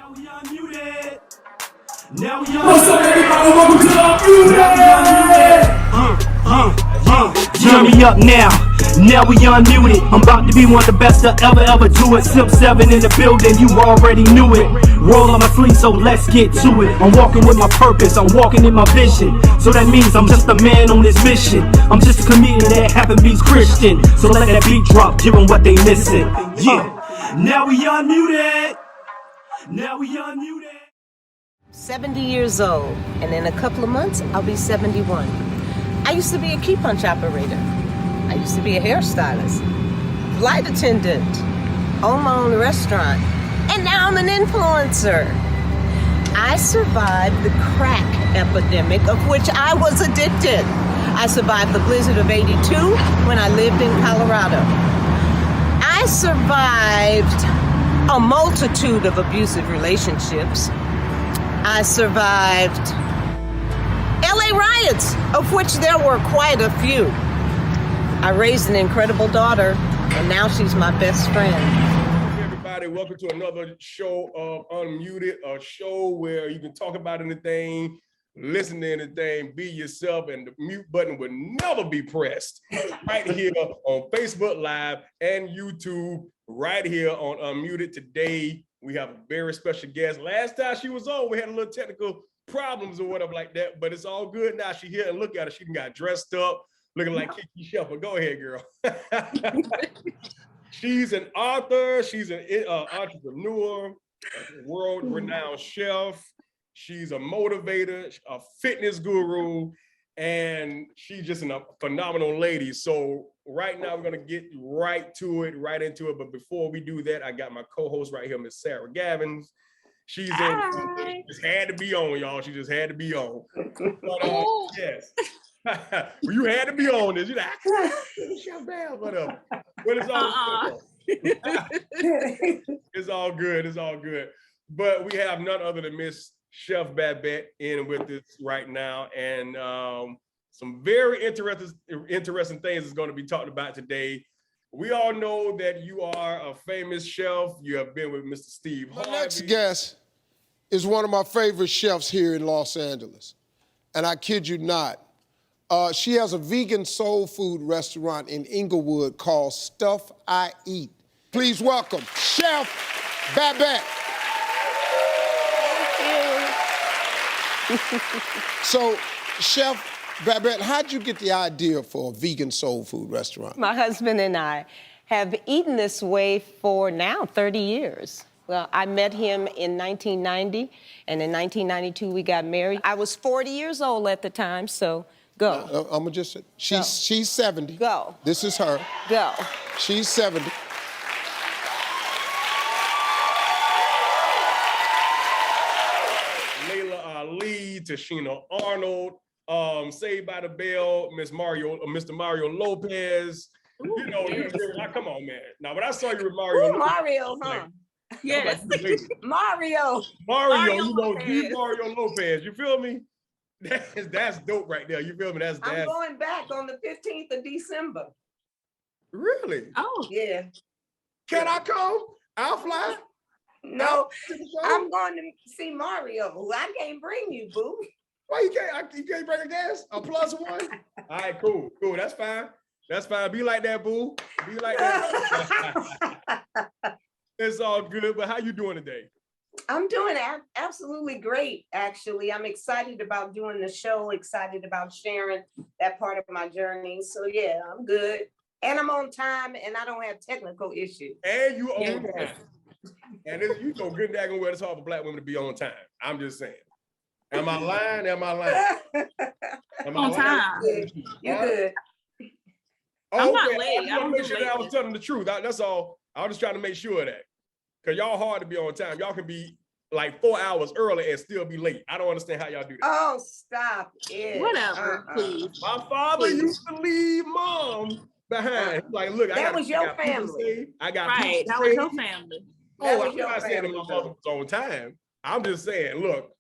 Now we unmuted. Now we unmuted. What's up, everybody? Welcome to Unmuted. Turn me up now. Now we unmuted. I'm about to be one of the best to ever do it. Sip 7 in the building, you already knew it. Roll on my sleeve, so let's get to it. I'm walking with my purpose, I'm walking in my vision. So that means I'm just a man on this mission. I'm just a comedian that happen to be Christian. So let that beat drop, give them what they missing. Yeah. Now we unmuted. Now we unmuted. 70 years old, and in a couple of months, I'll be 71. I used to be a key punch operator. I used to be a hairstylist, flight attendant, own my own restaurant, and now I'm an influencer. I survived the crack epidemic of which I was addicted. I survived the blizzard of '82 when I lived in Colorado. I survived a multitude of abusive relationships. I survived LA riots, of which there were quite a few. I raised an incredible daughter, and now she's my best friend. Hey everybody, welcome to another show of Unmuted, a show where you can talk about anything, listen to anything, be yourself, and the mute button would never be pressed. Right here on Facebook Live and YouTube, right here on Unmuted. Today, we have a very special guest. Last time she was on, we had a little technical problems or whatever like that, but it's all good now. She here and look at her. She got dressed up, looking like Kiki Shepard. Go ahead, girl. She's an author. She's an entrepreneur, a world-renowned chef. She's a motivator, a fitness guru, and she's just a phenomenal lady. So right now, we're going to get right into it. But before we do that, I got my co-host right here, Miss Sarah Gavins. She just had to be on, y'all. She just had to be on. But, yes. Well, you had to be on this. You're like, shut down, whatever. But it's all good. It's all good. It's all good. But we have none other than Miss Chef Babette in with us right now. And some very interesting things is going to be talked about today. We all know that you are a famous chef. You have been with Mr. Steve Harvey. My next guest is one of my favorite chefs here in Los Angeles. And I kid you not, she has a vegan soul food restaurant in Inglewood called Stuff I Eat. Please welcome Chef Babette. So, Chef Babette, how'd you get the idea for a vegan soul food restaurant? My husband and I have eaten this way for now 30 years. Well, I met him in 1990, and in 1992 we got married. I was 40 years old at the time, so go. I'm gonna just say, she's 70. Go. This is her. Go. She's 70. Ali, Tashina Arnold, Saved by the Bell, Mr. Mario Lopez. You know, come on, man. Now, when I saw you with Mario, Mario, huh? Yes. Mario, you know, the Mario Lopez. You feel me? That's dope right there. You feel me? That's I'm going back on the 15th of December. Really? Oh, yeah. Can I come? I'll fly. No, I'm going to see Mario. I can't bring you, boo. Why you can't bring a gas? A +1? All right, cool. That's fine. That's fine. Be like that, boo. Be like that. It's all good. But how you doing today? I'm doing absolutely great, actually. I'm excited about doing the show, excited about sharing that part of my journey. So yeah, I'm good. And I'm on time and I don't have technical issues. And you on time. And you know good daggone well it's hard for black women to be on time. I'm just saying. Am I lying? Am I lying? On time. You're good. I'm not late. I want to make sure that I was telling the truth. That's all. I was just trying to make sure of that. Because y'all hard to be on time. Y'all can be like 4 hours early and still be late. I don't understand how y'all do that. Oh, stop it. Whatever, please. My father used to leave mom behind. Like, look, that was your family. I got right. That was your family. Oh, I'm not saying that my mother was on time. I'm just saying, look,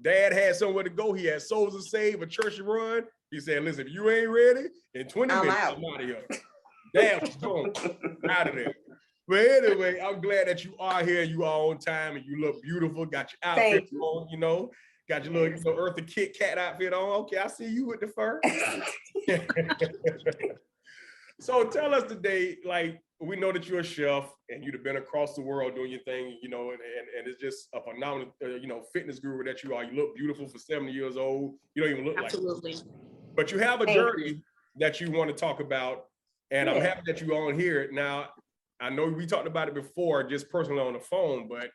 Dad had somewhere to go. He had souls to save, a church to run. He said, listen, if you ain't ready, in 20 minutes, I'm out of here. Dad was gone, out of there. But anyway, I'm glad that you are here. You are on time and you look beautiful. Got your outfit on, you know. Got your little, Eartha Kit Kat outfit on. Okay, I see you with the fur. So tell us today, like, we know that you're a chef and you've been across the world doing your thing, you know, and it's just a phenomenal, fitness guru that you are. You look beautiful for 70 years old. You don't even look Absolutely. like it. But you have a journey that you want to talk about, and I'm happy that you're on here. Now, I know we talked about it before, just personally on the phone, but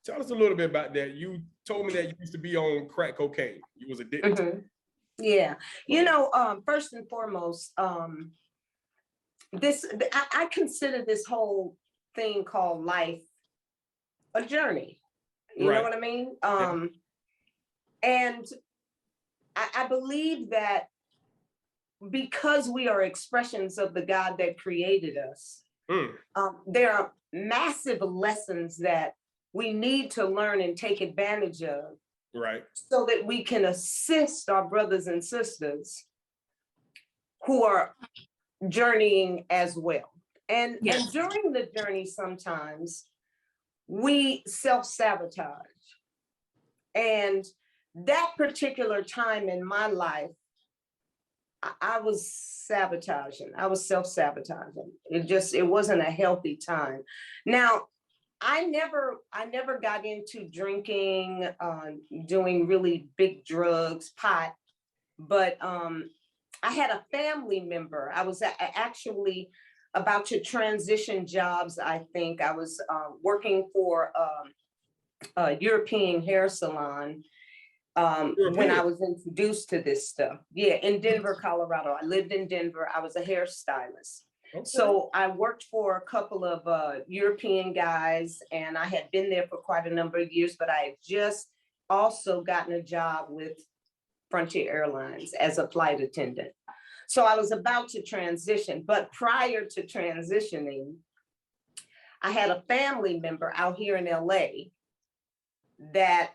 tell us a little bit about that. You told me that you used to be on crack cocaine. You was addicted to it. Yeah. You know, first and foremost, I consider this whole thing called life a journey. You know what I mean? And I believe that because we are expressions of the God that created us, there are massive lessons that we need to learn and take advantage of, so that we can assist our brothers and sisters who are journeying as well. And during the journey, sometimes we self-sabotage. And that particular time in my life, I was sabotaging. I was self-sabotaging. It wasn't a healthy time. Now, I never got into drinking, doing really big drugs, pot, but I had a family member. I was actually about to transition jobs. I think I was working for a European hair salon when I was introduced to this stuff. Yeah, in Denver, Colorado. I lived in Denver. I was a hairstylist. Okay. So I worked for a couple of European guys, and I had been there for quite a number of years, but I had just also gotten a job with Frontier Airlines as a flight attendant. So I was about to transition, but prior to transitioning, I had a family member out here in LA that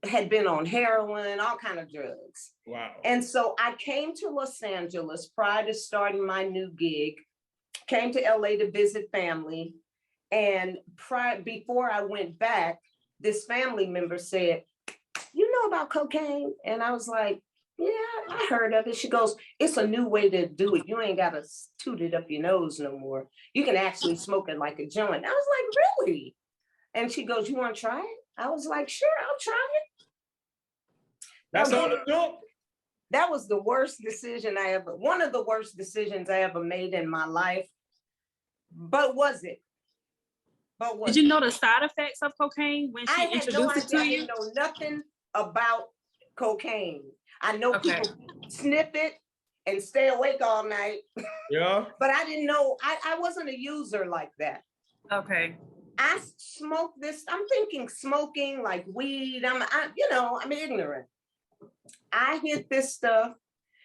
had been on heroin, all kind of drugs. Wow. And so I came to Los Angeles prior to starting my new gig, came to LA to visit family. And before I went back, this family member said, "You know about cocaine?" And I was like, "Yeah, I heard of it." She goes, "It's a new way to do it. You ain't got to toot it up your nose no more. You can actually smoke it like a joint." I was like, "Really?" And she goes, "You want to try it?" I was like, "Sure, I'll try it." That's all it took. That was the worst decision one of the worst decisions I ever made in my life. But was it? Did you know the side effects of cocaine when she introduced it to you? I didn't know nothing about cocaine. I know people sniff it and stay awake all night. Yeah. But I didn't know, I wasn't a user like that. Okay. I smoked this, I'm thinking smoking like weed. I'm ignorant. I hit this stuff.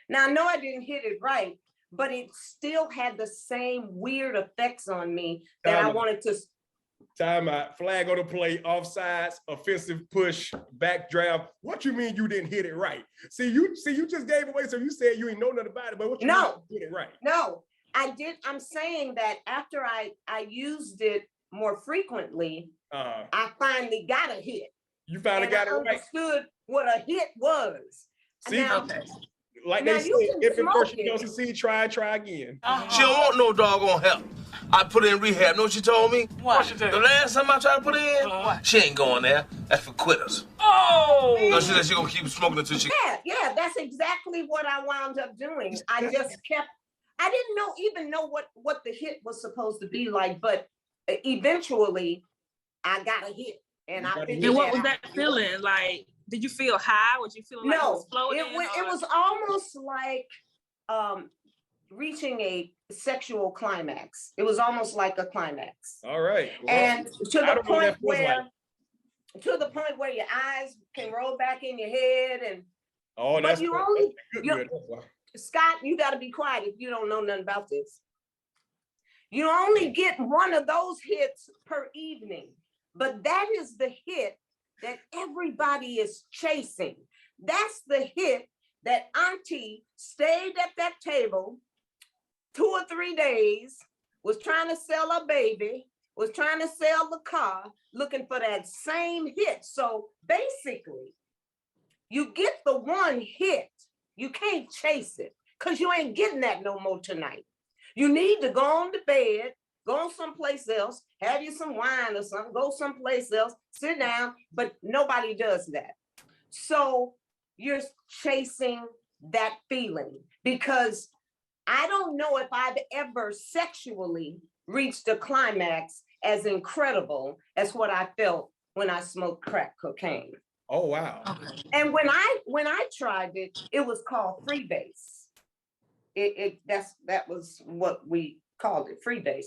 Now I know I didn't hit it right, but it still had the same weird effects on me that I wanted to. Time out. Flag on the play, offsides, offensive push, backdraft. What you mean you didn't hit it right? See, you just gave away. So you said you ain't know nothing about it, but what you mean you hit it right? No, I did. I'm saying that after I used it more frequently, I finally got a hit. You finally got it right. Understood what a hit was. See, like they say, if it first you don't succeed, try again. She don't want no doggone help. I put her in rehab. Know what she told me? What she tell you? The last time I tried to put her in, she ain't going there. That's for quitters. Oh! No, she said she gonna keep smoking until she. Yeah, that's exactly what I wound up doing. I just kept. I didn't even know what the hit was supposed to be like, but eventually, I got a hit, and I. And what was that feeling like? Did you feel high? Was you feeling like it was floating? It was almost like reaching a sexual climax. It was almost like a climax. All right. Well, and to the point where your eyes can roll back in your head, and that's good. Scott, you got to be quiet if you don't know nothing about this. You only get one of those hits per evening, but that is the hit that everybody is chasing. That's the hit that Auntie stayed at that table 2 or 3 days was trying to sell a baby, was trying to sell the car, looking for that same hit. So basically, you get the one hit, you can't chase it because you ain't getting that no more tonight. You need to go on to bed, go someplace else, have you some wine or something, go someplace else, sit down, but nobody does that. So you're chasing that feeling because I don't know if I've ever sexually reached a climax as incredible as what I felt when I smoked crack cocaine. Oh, wow. And when I tried it, it was called freebase. That was what we called it, freebase.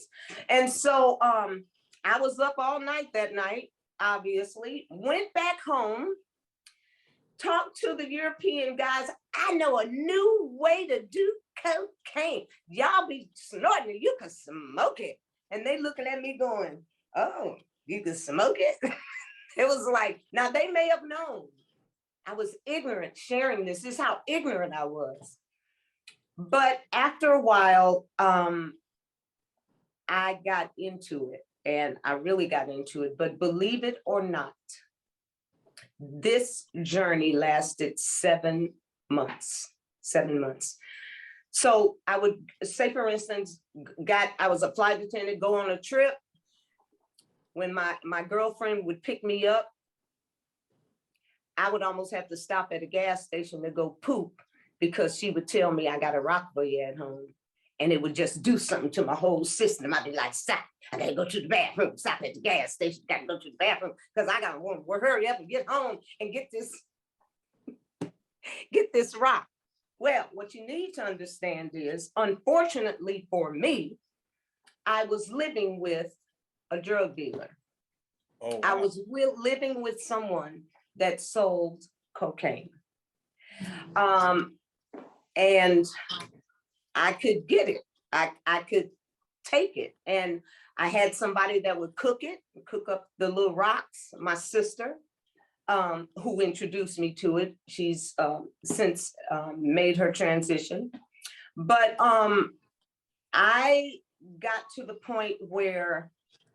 And so I was up all night that night, obviously, went back home, talked to the European guys. I know a new way to do cocaine. Y'all be snorting it, you can smoke it. And they looking at me going, oh, you can smoke it? It was like, now they may have known. I was ignorant sharing this. This is how ignorant I was. But after a while, I got into it and I really got into it. But believe it or not, this journey lasted 7 months, 7 months. So I would say, for instance, I was a flight attendant, go on a trip. When my girlfriend would pick me up, I would almost have to stop at a gas station to go poop because she would tell me I got a rock for you at home. And it would just do something to my whole system. I'd be like, stop, I gotta go to the bathroom, stop at the gas station, gotta go to the bathroom, because I gotta want to hurry up and get home and get this rock. Well, what you need to understand is, unfortunately for me, I was living with a drug dealer. Oh, wow. I was living with someone that sold cocaine. And I could get it. I could take it. And I had somebody that would cook up the little rocks, my sister, who introduced me to it. She's since made her transition. But I got to the point where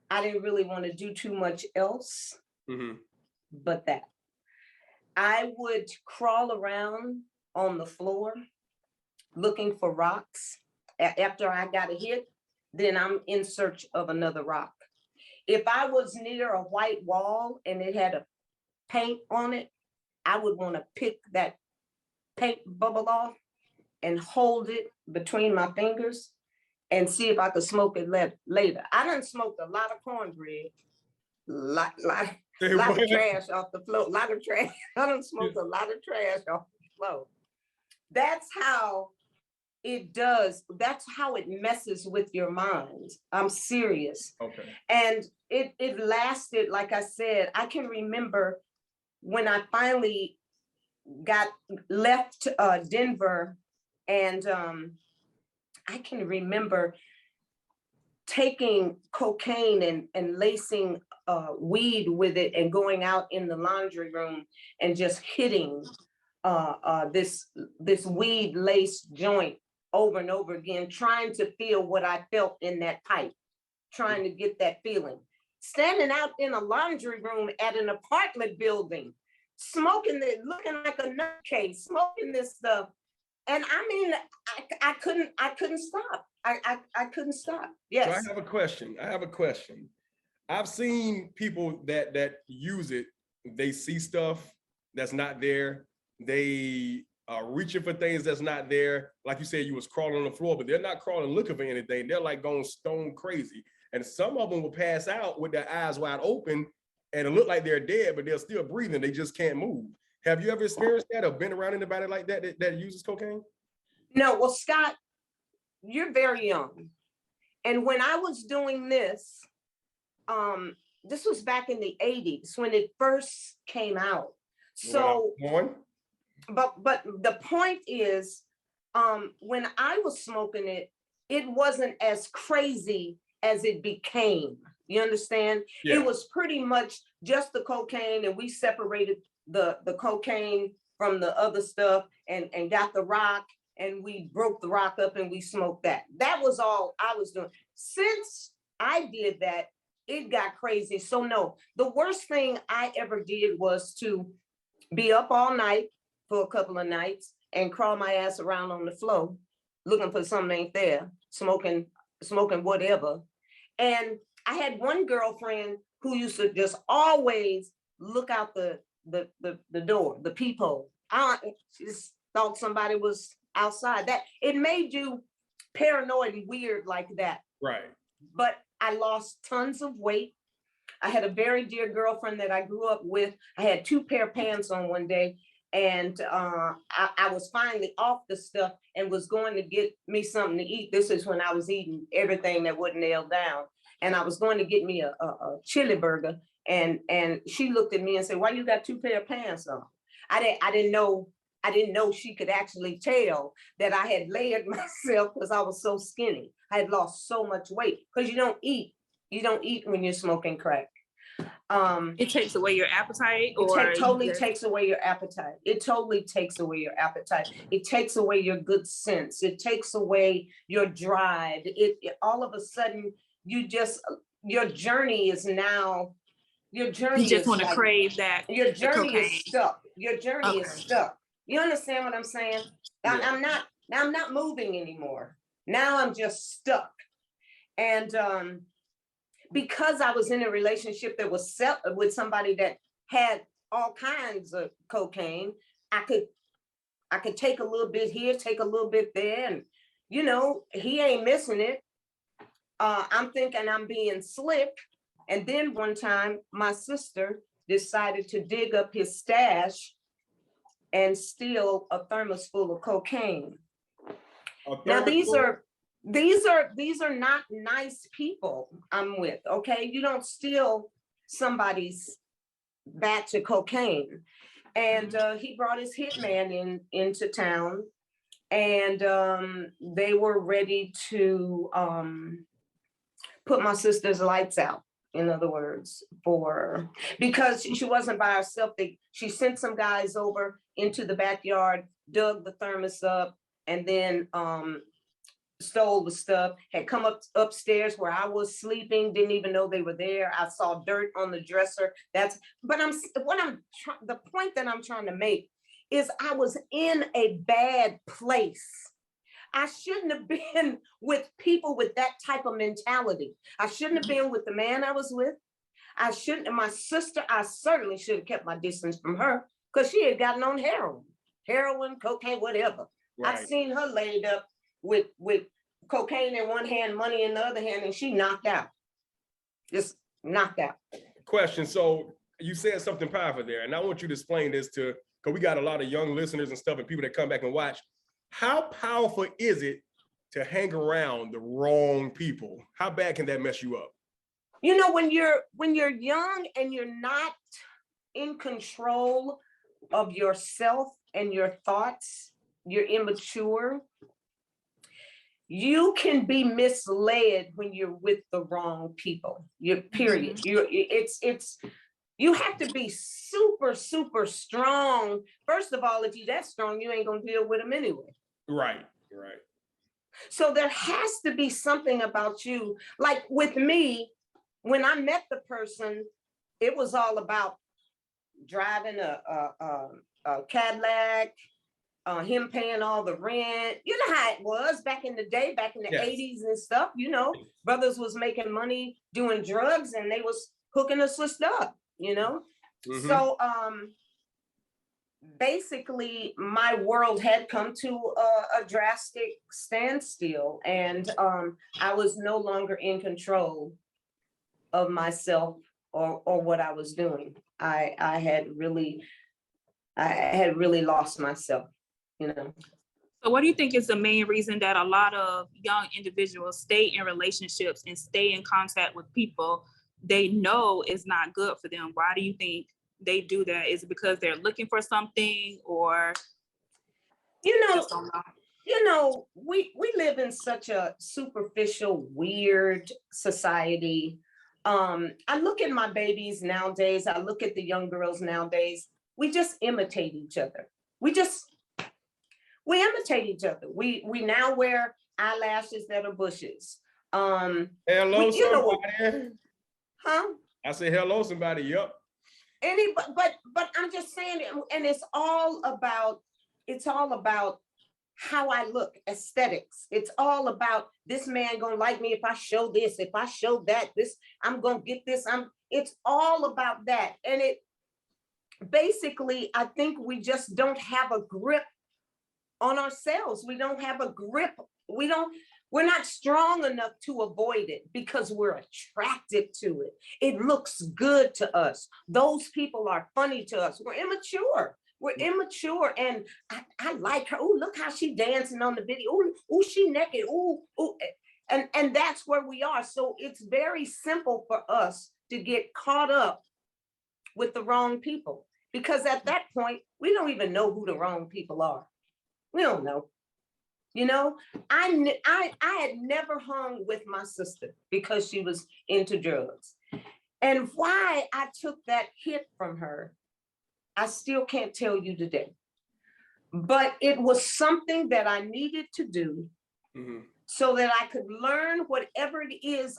I didn't really want to do too much else, but that. I would crawl around on the floor looking for rocks. After I got a hit, then I'm in search of another rock. If I was near a white wall and it had a paint on it, I would want to pick that paint bubble off and hold it between my fingers and see if I could smoke it later. I done smoked a lot of cornbread, lot of trash off the floor, lot of trash. I done smoked a lot of trash off the floor. That's how it does. That's how it messes with your mind. I'm serious. Okay. And it lasted, like I said, I can remember when I finally left Denver, and I can remember taking cocaine and lacing weed with it and going out in the laundry room and just hitting this weed laced joint over and over again, trying to feel what I felt in that pipe, trying to get that feeling. Standing out in a laundry room at an apartment building, smoking it, looking like a nutcase, smoking this stuff. And I mean, I couldn't stop. I couldn't stop. Yes. So I have a question. I've seen people that use it. They see stuff that's not there. They are reaching for things that's not there. Like you said, you was crawling on the floor, but they're not crawling looking for anything. They're like going stone crazy. And some of them will pass out with their eyes wide open and it look like they're dead, but they're still breathing. They just can't move. Have you ever experienced that or been around anybody like that uses cocaine? No, well, Scott, you're very young. And when I was doing this, this was back in the 80s when it first came out. So, but the point is, when I was smoking it, it wasn't as crazy as it became. You understand? Yeah. It was pretty much just the cocaine, and we separated the cocaine from the other stuff and got the rock and we broke the rock up and we smoked that. That was all I was doing. Since I did that, it got crazy. So no, the worst thing I ever did was to be up all night for a couple of nights and crawl my ass around on the floor looking for something ain't there, smoking whatever. And I had one girlfriend who used to just always look out the door, the peephole. She just thought somebody was outside. That it made you paranoid and weird like that. Right. But I lost tons of weight. I had a very dear girlfriend that I grew up with. I had 2 pair of pants on one day, and I was finally off the stuff and was going to get me something to eat. This is when I was eating everything that wouldn't nail down. And I was going to get me a chili burger. And she looked at me and said, "Why you got 2 pair of pants on?" I didn't know she could actually tell that I had layered myself because I was so skinny. I had lost so much weight because you don't eat when you're smoking crack. It takes away your appetite, It totally takes away your appetite. It totally takes away your appetite. It takes away your good sense. It takes away your drive. It all of a sudden your journey is now. Your journey. You just is want to like, crave that. Your journey is cocaine. stuck. Your journey is stuck. You understand what I'm saying? Yeah. I'm not moving anymore. Now I'm just stuck. And because I was in a relationship that was set with somebody that had all kinds of cocaine, I could take a little bit here, take a little bit there, and he ain't missing it. I'm thinking I'm being slick. And then one time my sister decided to dig up his stash and steal a thermos full of cocaine. Now these are not nice people I'm with, okay? You don't steal somebody's batch of cocaine. And he brought his hitman into town, and they were ready to put my sister's lights out. In other words, because she wasn't by herself. She sent some guys over into the backyard, dug the thermos up, and then stole the stuff, had come upstairs where I was sleeping, didn't even know they were there. I saw dirt on the dresser. The point that I'm trying to make is I was in a bad place. I shouldn't have been with people with that type of mentality. I shouldn't have been with the man I was with. My sister, I certainly should have kept my distance from her because she had gotten on heroin, cocaine, whatever. Right. I've seen her laid up with cocaine in one hand, money in the other hand, and she knocked out. Just knocked out. Question. So you said something powerful there, and I want you to explain this because we got a lot of young listeners and stuff and people that come back and watch. How powerful is it to hang around the wrong people? How bad can that mess you up? When you're young and you're not in control of yourself and your thoughts, you're immature, you can be misled when you're with the wrong people. Period. You have to be super, super strong. First of all, if you're that strong, you ain't gonna deal with them anyway. Right. So there has to be something about you. Like with me, when I met the person, it was all about driving a Cadillac, him paying all the rent. You know how it was back in the day, back in the 80s and stuff. Brothers was making money doing drugs and they was hooking us up, Mm-hmm. So basically my world had come to a drastic standstill, and I was no longer in control of myself or what I was doing. I had really lost myself, So what do you think is the main reason that a lot of young individuals stay in relationships and stay in contact with people they know is not good for them? Why do you think they do that? Is it because they're looking for something, or we live in such a superficial, weird society. I look at my babies nowadays, I look at the young girls nowadays, we just imitate each other. We imitate each other. We now wear eyelashes that are bushes. Hello, you know, somebody. huh? I said hello, somebody. Yup. But I'm just saying, and it's all about how I look, aesthetics. It's all about this man gonna like me if I show this, if I show that, this, I'm gonna get this. It's all about that. And it basically, I think we just don't have a grip on ourselves. We don't have a grip. We're not strong enough to avoid it because we're attracted to it. It looks good to us. Those people are funny to us. We're immature. And I like her. Oh, look how she dancing on the video. Oh, she naked. Oh. And that's where we are. So it's very simple for us to get caught up with the wrong people, because at that point, we don't even know who the wrong people are. We don't know. You know, I had never hung with my sister because she was into drugs. And why I took that hit from her, I still can't tell you today. But it was something that I needed to do so that I could learn whatever it is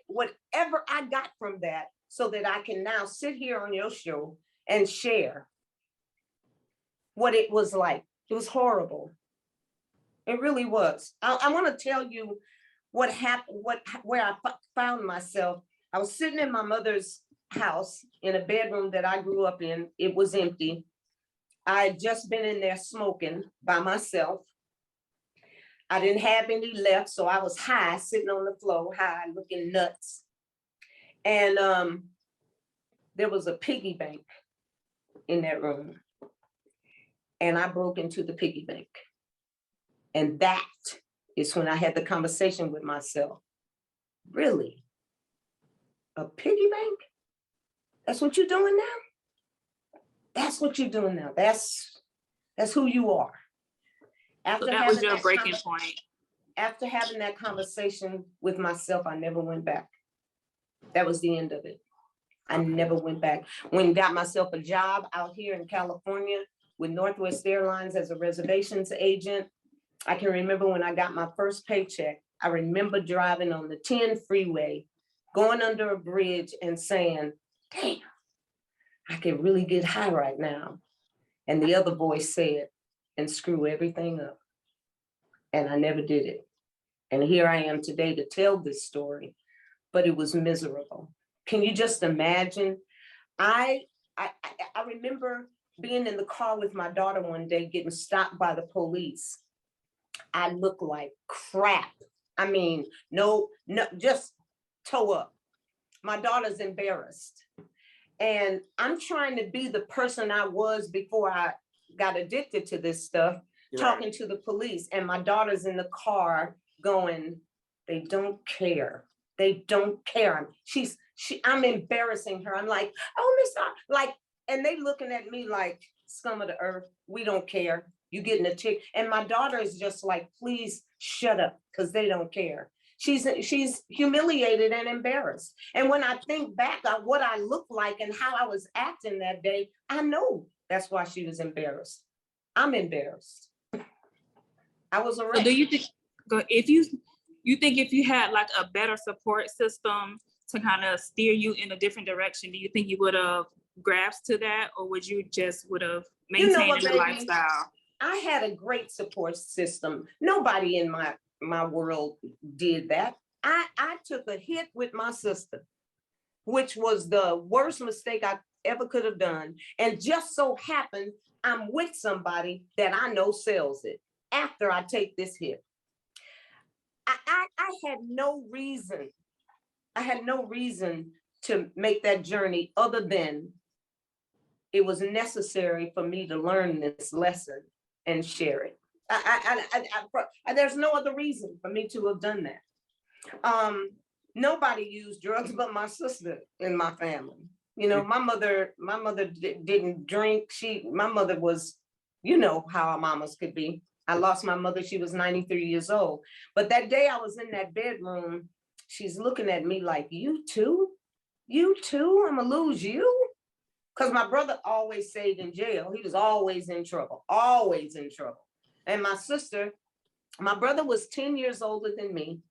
whatever I got from that, so that I can now sit here on your show and share what it was like. It was horrible. It really was. I want to tell you what happened, where I found myself. I was sitting in my mother's house in a bedroom that I grew up in. It was empty. I had just been in there smoking by myself. I didn't have any left, so I was high, sitting on the floor, high, looking nuts. And there was a piggy bank in that room. And I broke into the piggy bank. And that is when I had the conversation with myself. Really? A piggy bank? That's what you're doing now? That's what you're doing now. That's who you are. So that was your breaking point. After having that conversation with myself, I never went back. That was the end of it. I never went back. When I got myself a job out here in California with Northwest Airlines as a reservations agent, I can remember when I got my first paycheck, I remember driving on the 10 freeway, going under a bridge and saying, damn, I can really get high right now. And the other voice said, and screw everything up. And I never did it. And here I am today to tell this story, but it was miserable. Can you just imagine? I remember being in the car with my daughter one day, getting stopped by the police. I look like crap. I mean, no, just toe up. My daughter's embarrassed. And I'm trying to be the person I was before I got addicted to this stuff, talking to the police. And my daughter's in the car going, they don't care. They don't care. I'm embarrassing her. I'm like, oh, Miss, like, and they looking at me like scum of the earth. We don't care. You getting a tick. And my daughter is just like, please shut up, because they don't care. She's humiliated and embarrassed. And when I think back on what I looked like and how I was acting that day, I know that's why she was embarrassed. I'm embarrassed. I was arrested. So do you think, if you had like a better support system to kind of steer you in a different direction, do you think you would have grasped to that, or would you just would have maintained the lifestyle? I had a great support system. Nobody in my world did that. I took a hit with my sister, which was the worst mistake I ever could have done. And just so happened, I'm with somebody that I know sells it after I take this hit. I had no reason. I had no reason to make that journey other than it was necessary for me to learn this lesson and share it. There's no other reason for me to have done that. Nobody used drugs but my sister in my family. You know, my mother didn't drink. My mother was, you know how our mamas could be. I lost my mother, she was 93 years old. But that day I was in that bedroom, she's looking at me like, you too? You too? I'm gonna lose you? Because my brother always stayed in jail. He was always in trouble, always in trouble. And my brother was 10 years older than me.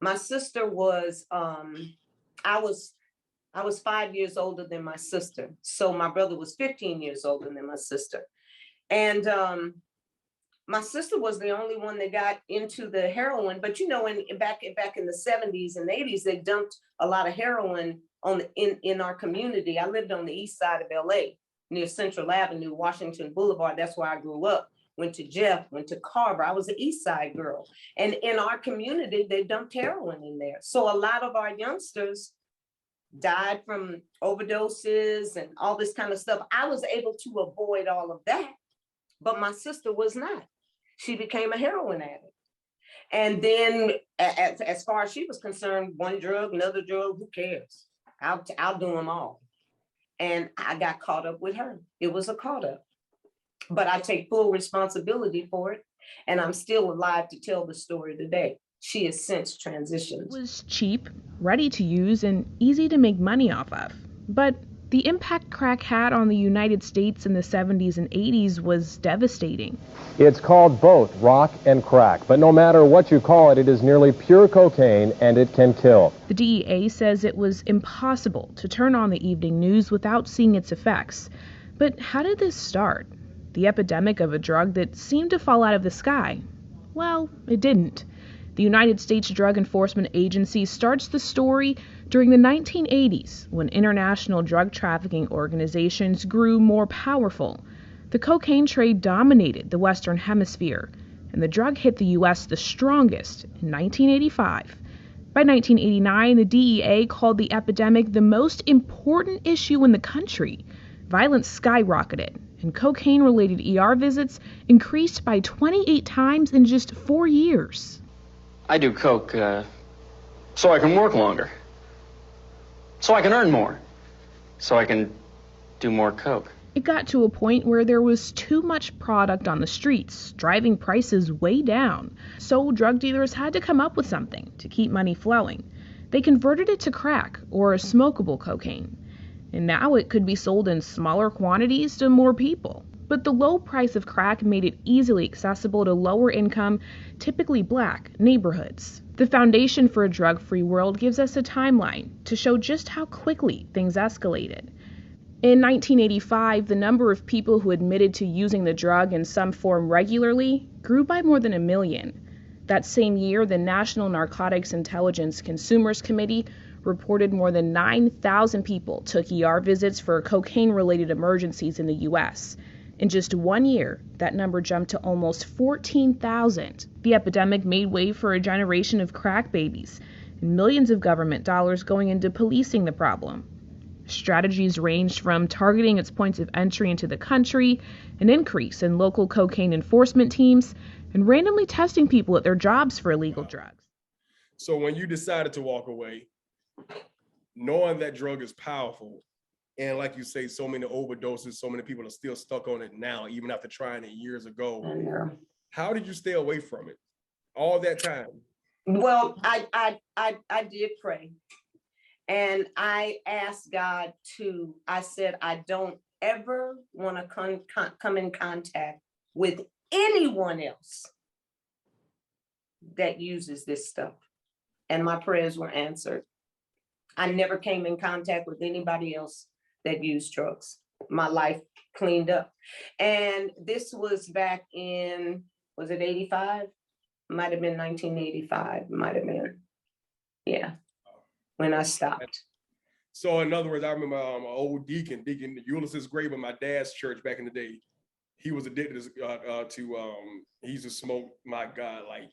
My sister was, I was 5 years older than my sister. So my brother was 15 years older than my sister. And my sister was the only one that got into the heroin. But you know, back in the 70s and 80s, they dumped a lot of heroin in our community. I lived on the east side of LA near Central Avenue, Washington Boulevard. That's where I grew up. Went to Jeff, went to Carver. I was an East Side girl. And in our community, they dumped heroin in there. So a lot of our youngsters died from overdoses and all this kind of stuff. I was able to avoid all of that, but my sister was not. She became a heroin addict. And then as far as she was concerned, one drug, another drug, who cares? I'll do them all. And I got caught up with her. It was a caught up. But I take full responsibility for it. And I'm still alive to tell the story today. She has since transitioned. It was cheap, ready to use, and easy to make money off of. But the impact crack had on the United States in the 70s and 80s was devastating. It's called both rock and crack, but no matter what you call it, it is nearly pure cocaine and it can kill. The DEA says it was impossible to turn on the evening news without seeing its effects. But how did this start? The epidemic of a drug that seemed to fall out of the sky? Well, it didn't. The United States Drug Enforcement Agency starts the story during the 1980s, when international drug trafficking organizations grew more powerful. The cocaine trade dominated the Western Hemisphere, and the drug hit the U.S. the strongest in 1985. By 1989, the DEA called the epidemic the most important issue in the country. Violence skyrocketed, and cocaine-related ER visits increased by 28 times in just 4 years. I do coke so I can work longer, so I can earn more, so I can do more coke. It got to a point where there was too much product on the streets, driving prices way down. So drug dealers had to come up with something to keep money flowing. They converted it to crack, or smokable cocaine. And now it could be sold in smaller quantities to more people. But the low price of crack made it easily accessible to lower income, typically black, neighborhoods. The Foundation for a Drug-Free World gives us a timeline to show just how quickly things escalated. In 1985, the number of people who admitted to using the drug in some form regularly grew by more than 1 million. That same year, the National Narcotics Intelligence Consumers Committee reported more than 9,000 people took ER visits for cocaine-related emergencies in the U.S. In just 1 year, that number jumped to almost 14,000. The epidemic made way for a generation of crack babies, and millions of government dollars going into policing the problem. Strategies ranged from targeting its points of entry into the country, an increase in local cocaine enforcement teams, and randomly testing people at their jobs for illegal drugs. So when you decided to walk away, knowing that drug is powerful, and like you say, so many overdoses, so many people are still stuck on it now, even after trying it years ago. Yeah. How did you stay away from it all that time? Well, I did pray. And I asked God I said, I don't ever want to come in contact with anyone else that uses this stuff. And my prayers were answered. I never came in contact with anybody else that used drugs. My life cleaned up. And this was back in, was it 85? Might have been 1985, might have been. Yeah, when I stopped. So in other words, I remember my old Deacon Ulysses Graber in my dad's church back in the day. He was addicted he used to smoke, my God, like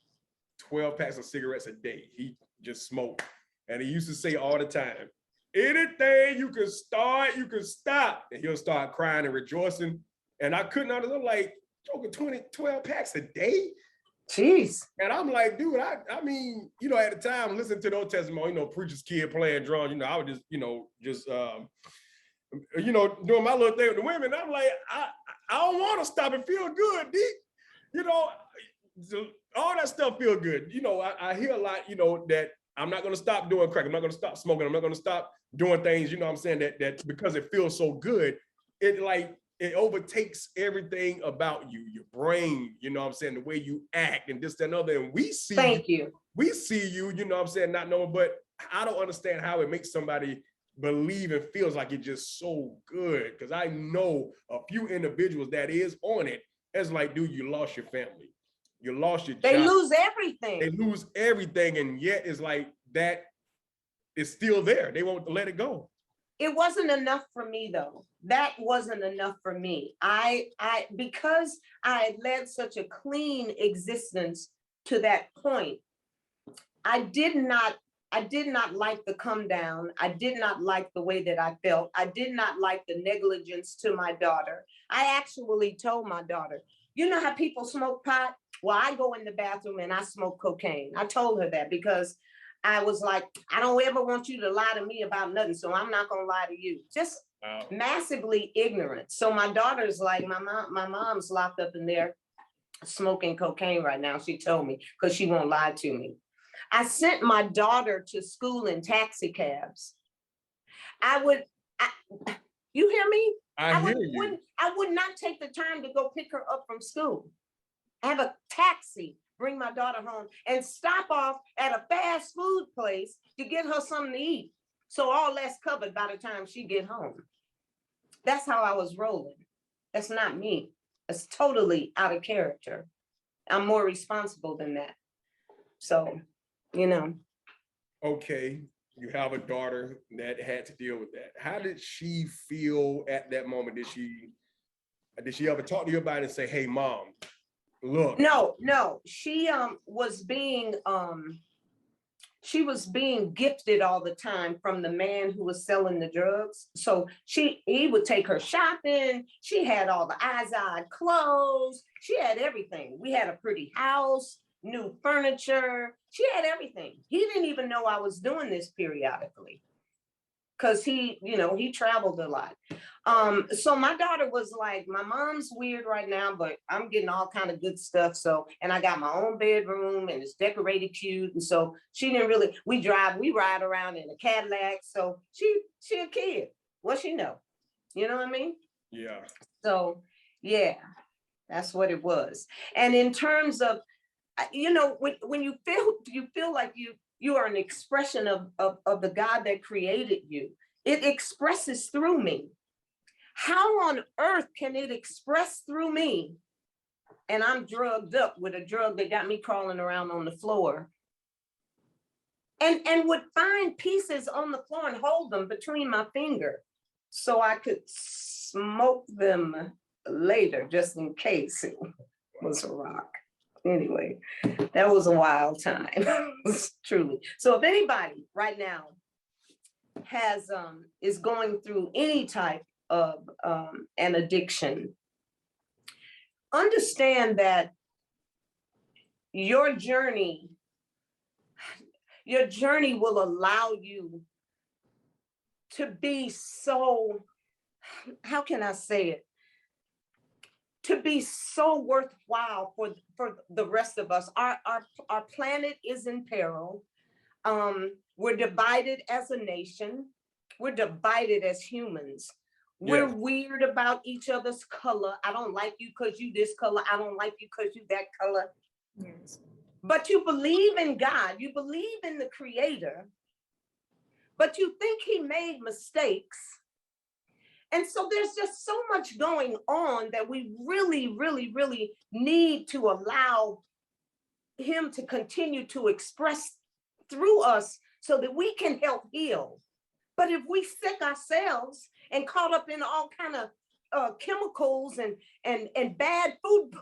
12 packs of cigarettes a day. He just smoked. And he used to say all the time, anything you can start, you can stop. And he'll start crying and rejoicing. And I couldn't understand, like, joking 12 packs a day? Jeez. And I'm like, dude, I mean, you know, at the time, listening to those testimonies, you know, preacher's kid playing drums, you know, I would just, doing my little thing with the women. I'm like, I don't want to stop and feel good, D. You know, all that stuff feel good. You know, I hear a lot, you know, that I'm not going to stop doing crack. I'm not going to stop smoking. I'm not going to stop doing things, you know what I'm saying, that because it feels so good, it it overtakes everything about you, your brain, you know what I'm saying, the way you act and this, that, and other. And we see we see you, you know what I'm saying, not knowing, but I don't understand how it makes somebody believe and feels like it's just so good. Because I know a few individuals that is on it. It's like, dude, you lost your family. You lost your job. They lose everything. They lose everything. And yet it's like that is still there. They won't let it go. It wasn't enough for me though. That wasn't enough for me. Because I had led such a clean existence to that point, I did not like the come down. I did not like the way that I felt. I did not like the negligence to my daughter. I actually told my daughter, you know how people smoke pot? Well, I go in the bathroom and I smoke cocaine. I told her that because I was like, I don't ever want you to lie to me about nothing, so I'm not gonna lie to you. Just massively ignorant. So my daughter's like, my mom's locked up in there smoking cocaine right now. She told me, because she won't lie to me. I sent my daughter to school in taxi cabs. You hear me? I would not take the time to go pick her up from school. I have a taxi, bring my daughter home, and stop off at a fast food place to get her something to eat. So all that's covered by the time she get home. That's how I was rolling. That's not me. It's totally out of character. I'm more responsible than that. So, you know. Okay, you have a daughter that had to deal with that. How did she feel at that moment? Did she ever talk to you about it and say, hey, Mom, look? No. She was being gifted all the time from the man who was selling the drugs. So he would take her shopping. She had all the eyes-eyed clothes. She had everything. We had a pretty house, new furniture. She had everything. He didn't even know I was doing this periodically because he traveled a lot. So my daughter was like, my mom's weird right now, but I'm getting all kind of good stuff. So, and I got my own bedroom and it's decorated cute. And so she didn't really, we ride around in a Cadillac. So she a kid. What she know? You know what I mean? Yeah. So yeah, that's what it was. And in terms of, when you feel like you are an expression of the God that created you, it expresses through me. How on earth can it express through me? And I'm drugged up with a drug that got me crawling around on the floor. And would find pieces on the floor and hold them between my finger so I could smoke them later, just in case it was a rock. Anyway, that was a wild time, truly. So if anybody right now is going through any type of an addiction, understand that your journey will allow you to be so, how can I say it? To be so worthwhile for the rest of us. Our planet is in peril. We're divided as a nation. We're divided as humans. We're weird about each other's color. I don't like you because you this color. I don't like you because you that color. Yes. But you believe in God. You believe in the Creator. But you think He made mistakes. And so there's just so much going on that we really, really, really need to allow Him to continue to express through us so that we can help heal. But if we sick ourselves and caught up in all kind of chemicals and bad food,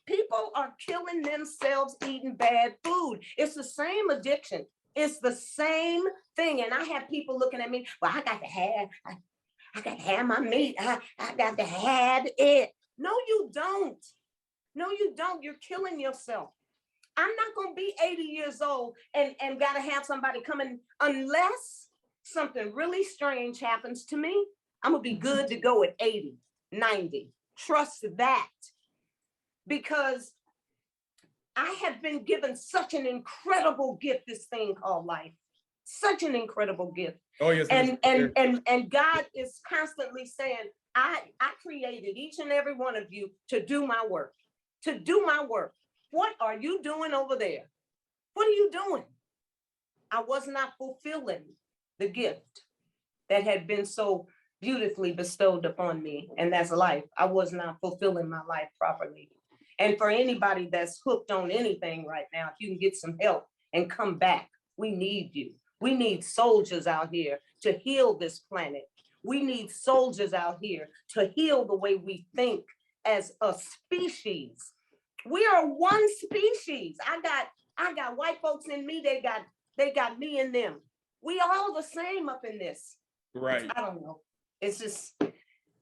people are killing themselves eating bad food. It's the same addiction. It's the same thing. And I have people looking at me, well, I got to have my meat. I got to have it. No, you don't. No, you don't. You're killing yourself. I'm not going to be 80 years old and got to have somebody come in unless something really strange happens to me. I'm going to be good to go at 80, 90. Trust that. Because I have been given such an incredible gift, this thing called life. Such an incredible gift. Oh, yes. And God is constantly saying, I created each and every one of you to do my work, to do my work. What are you doing over there? What are you doing? I was not fulfilling the gift that had been so beautifully bestowed upon me, and that's life. I was not fulfilling my life properly. And for anybody that's hooked on anything right now, if you can get some help and come back, we need you. We need soldiers out here to heal this planet. We need soldiers out here to heal the way we think as a species. We are one species. I got white folks in me. They got me in them. We all the same up in this. Right. I don't know. It's just.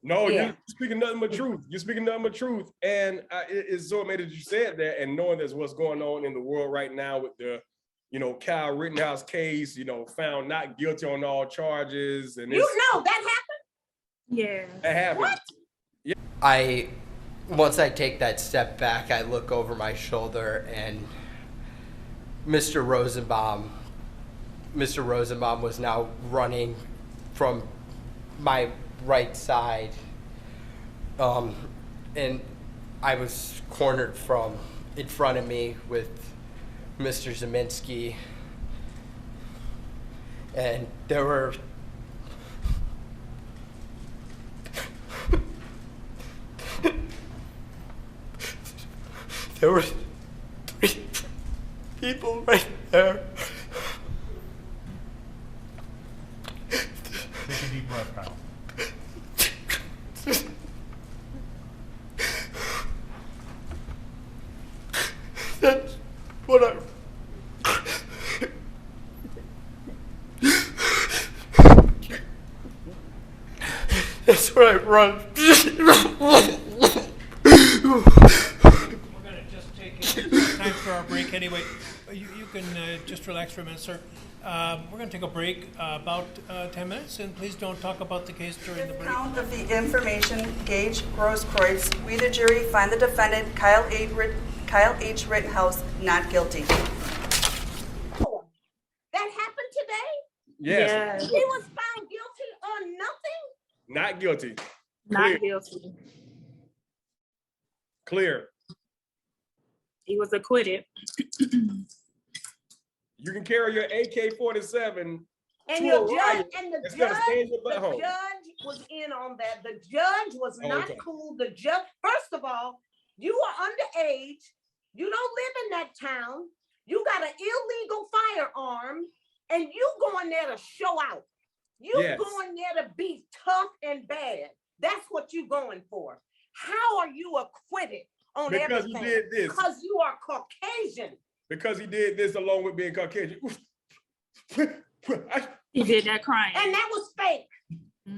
No, yeah. you're speaking nothing but truth. You're speaking nothing but truth. And it's so amazing that you said that, and knowing that's what's going on in the world right now with the, Kyle Rittenhouse case, found not guilty on all charges. And that happened? Yeah. That happened. What? Yeah. Once I take that step back, I look over my shoulder and Mr. Rosenbaum was now running from my right side. And I was cornered from in front of me with Mr. Zeminski. And there were three people right there. Take a deep breath, Kyle. That's what I. That's where I run. Time for our break anyway. You can just relax for a minute, sir. We're going to take a break about 10 minutes, and please don't talk about the case during the break. Count of the information, Gage Grosskreutz, we the jury find the defendant, Kyle H. Rittenhouse, not guilty. That happened today? Yes. He was found guilty on nothing? Not guilty. Not guilty. Clear. He was acquitted. You can carry your AK-47 and your judge and the judge was in on that. The judge was not cool. The judge, first of all, you are underage. You don't live in that town. You got an illegal firearm, and you going there to show out. You going there to be tough and bad. That's what you going for. How are you acquitted on everything? Because he did this. Because you are Caucasian. Because he did this along with being Caucasian. He did that crying. And that was fake.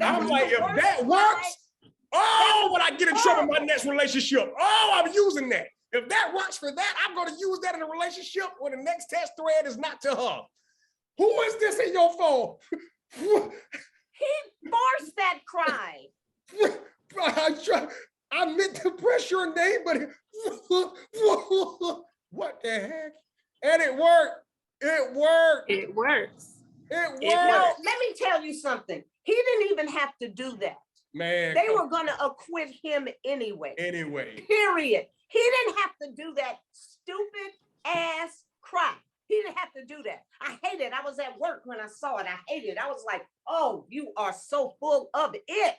I'm like, if that works, when I get in trouble in my next relationship, I'm using that. If that works for that, I'm going to use that in a relationship where the next text thread is not to her. Who is this in your phone? He forced that cry. I meant to press your name, but what the heck? And it worked. It worked. It works. It worked. No, let me tell you something. He didn't even have to do that. Man. They were going to acquit him anyway. Anyway. Period. He didn't have to do that stupid ass cry. He didn't have to do that. I hate it. I was at work when I saw it. I hated it. I was like, oh, you are so full of it.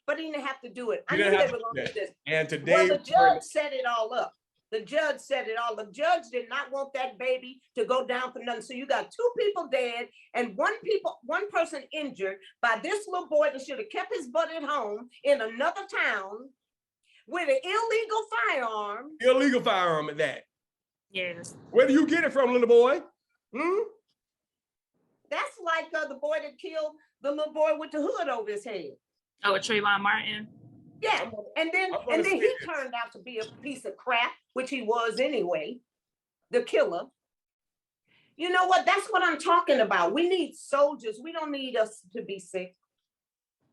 But he didn't have to do it. I knew they were going to do this. And today, the judge set it all up. The judge said it all. The judge did not want that baby to go down for nothing. So you got 2 people dead and one person injured by this little boy that should have kept his butt at home in another town with an illegal firearm. Illegal firearm at that. Yes. Where do you get it from, little boy? That's like the boy that killed the little boy with the hood over his head. Oh, Trayvon Martin. Yeah, and then he turned out to be a piece of crap, which he was anyway, the killer. You know what? That's what I'm talking about. We need soldiers. We don't need us to be sick.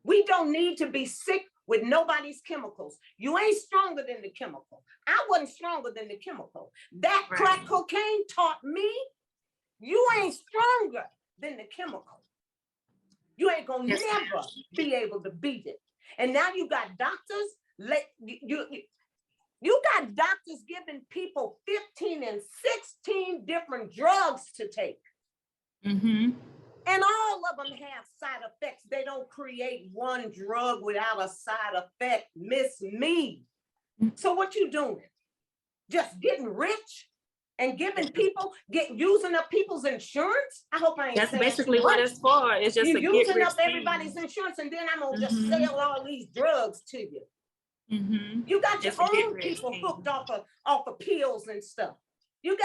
We don't need to be sick with nobody's chemicals. You ain't stronger than the chemical. I wasn't stronger than the chemical. That crack cocaine taught me you ain't stronger than the chemical. You ain't gonna never be able to beat it. And now you got doctors, you got doctors giving people 15 and 16 different drugs to take. Mm-hmm. And all of them have side effects. They don't create one drug without a side effect. Miss me. So what you doing? Just getting rich and giving people, using up people's insurance? I hope I ain't That's saying basically too what much. it's for. It's just You're a get using rich up everybody's insurance, and then I'm gonna just Mhm. sell all these drugs to you. Mm-hmm. You got your It's a get own rich people scheme. hooked off of pills and stuff. You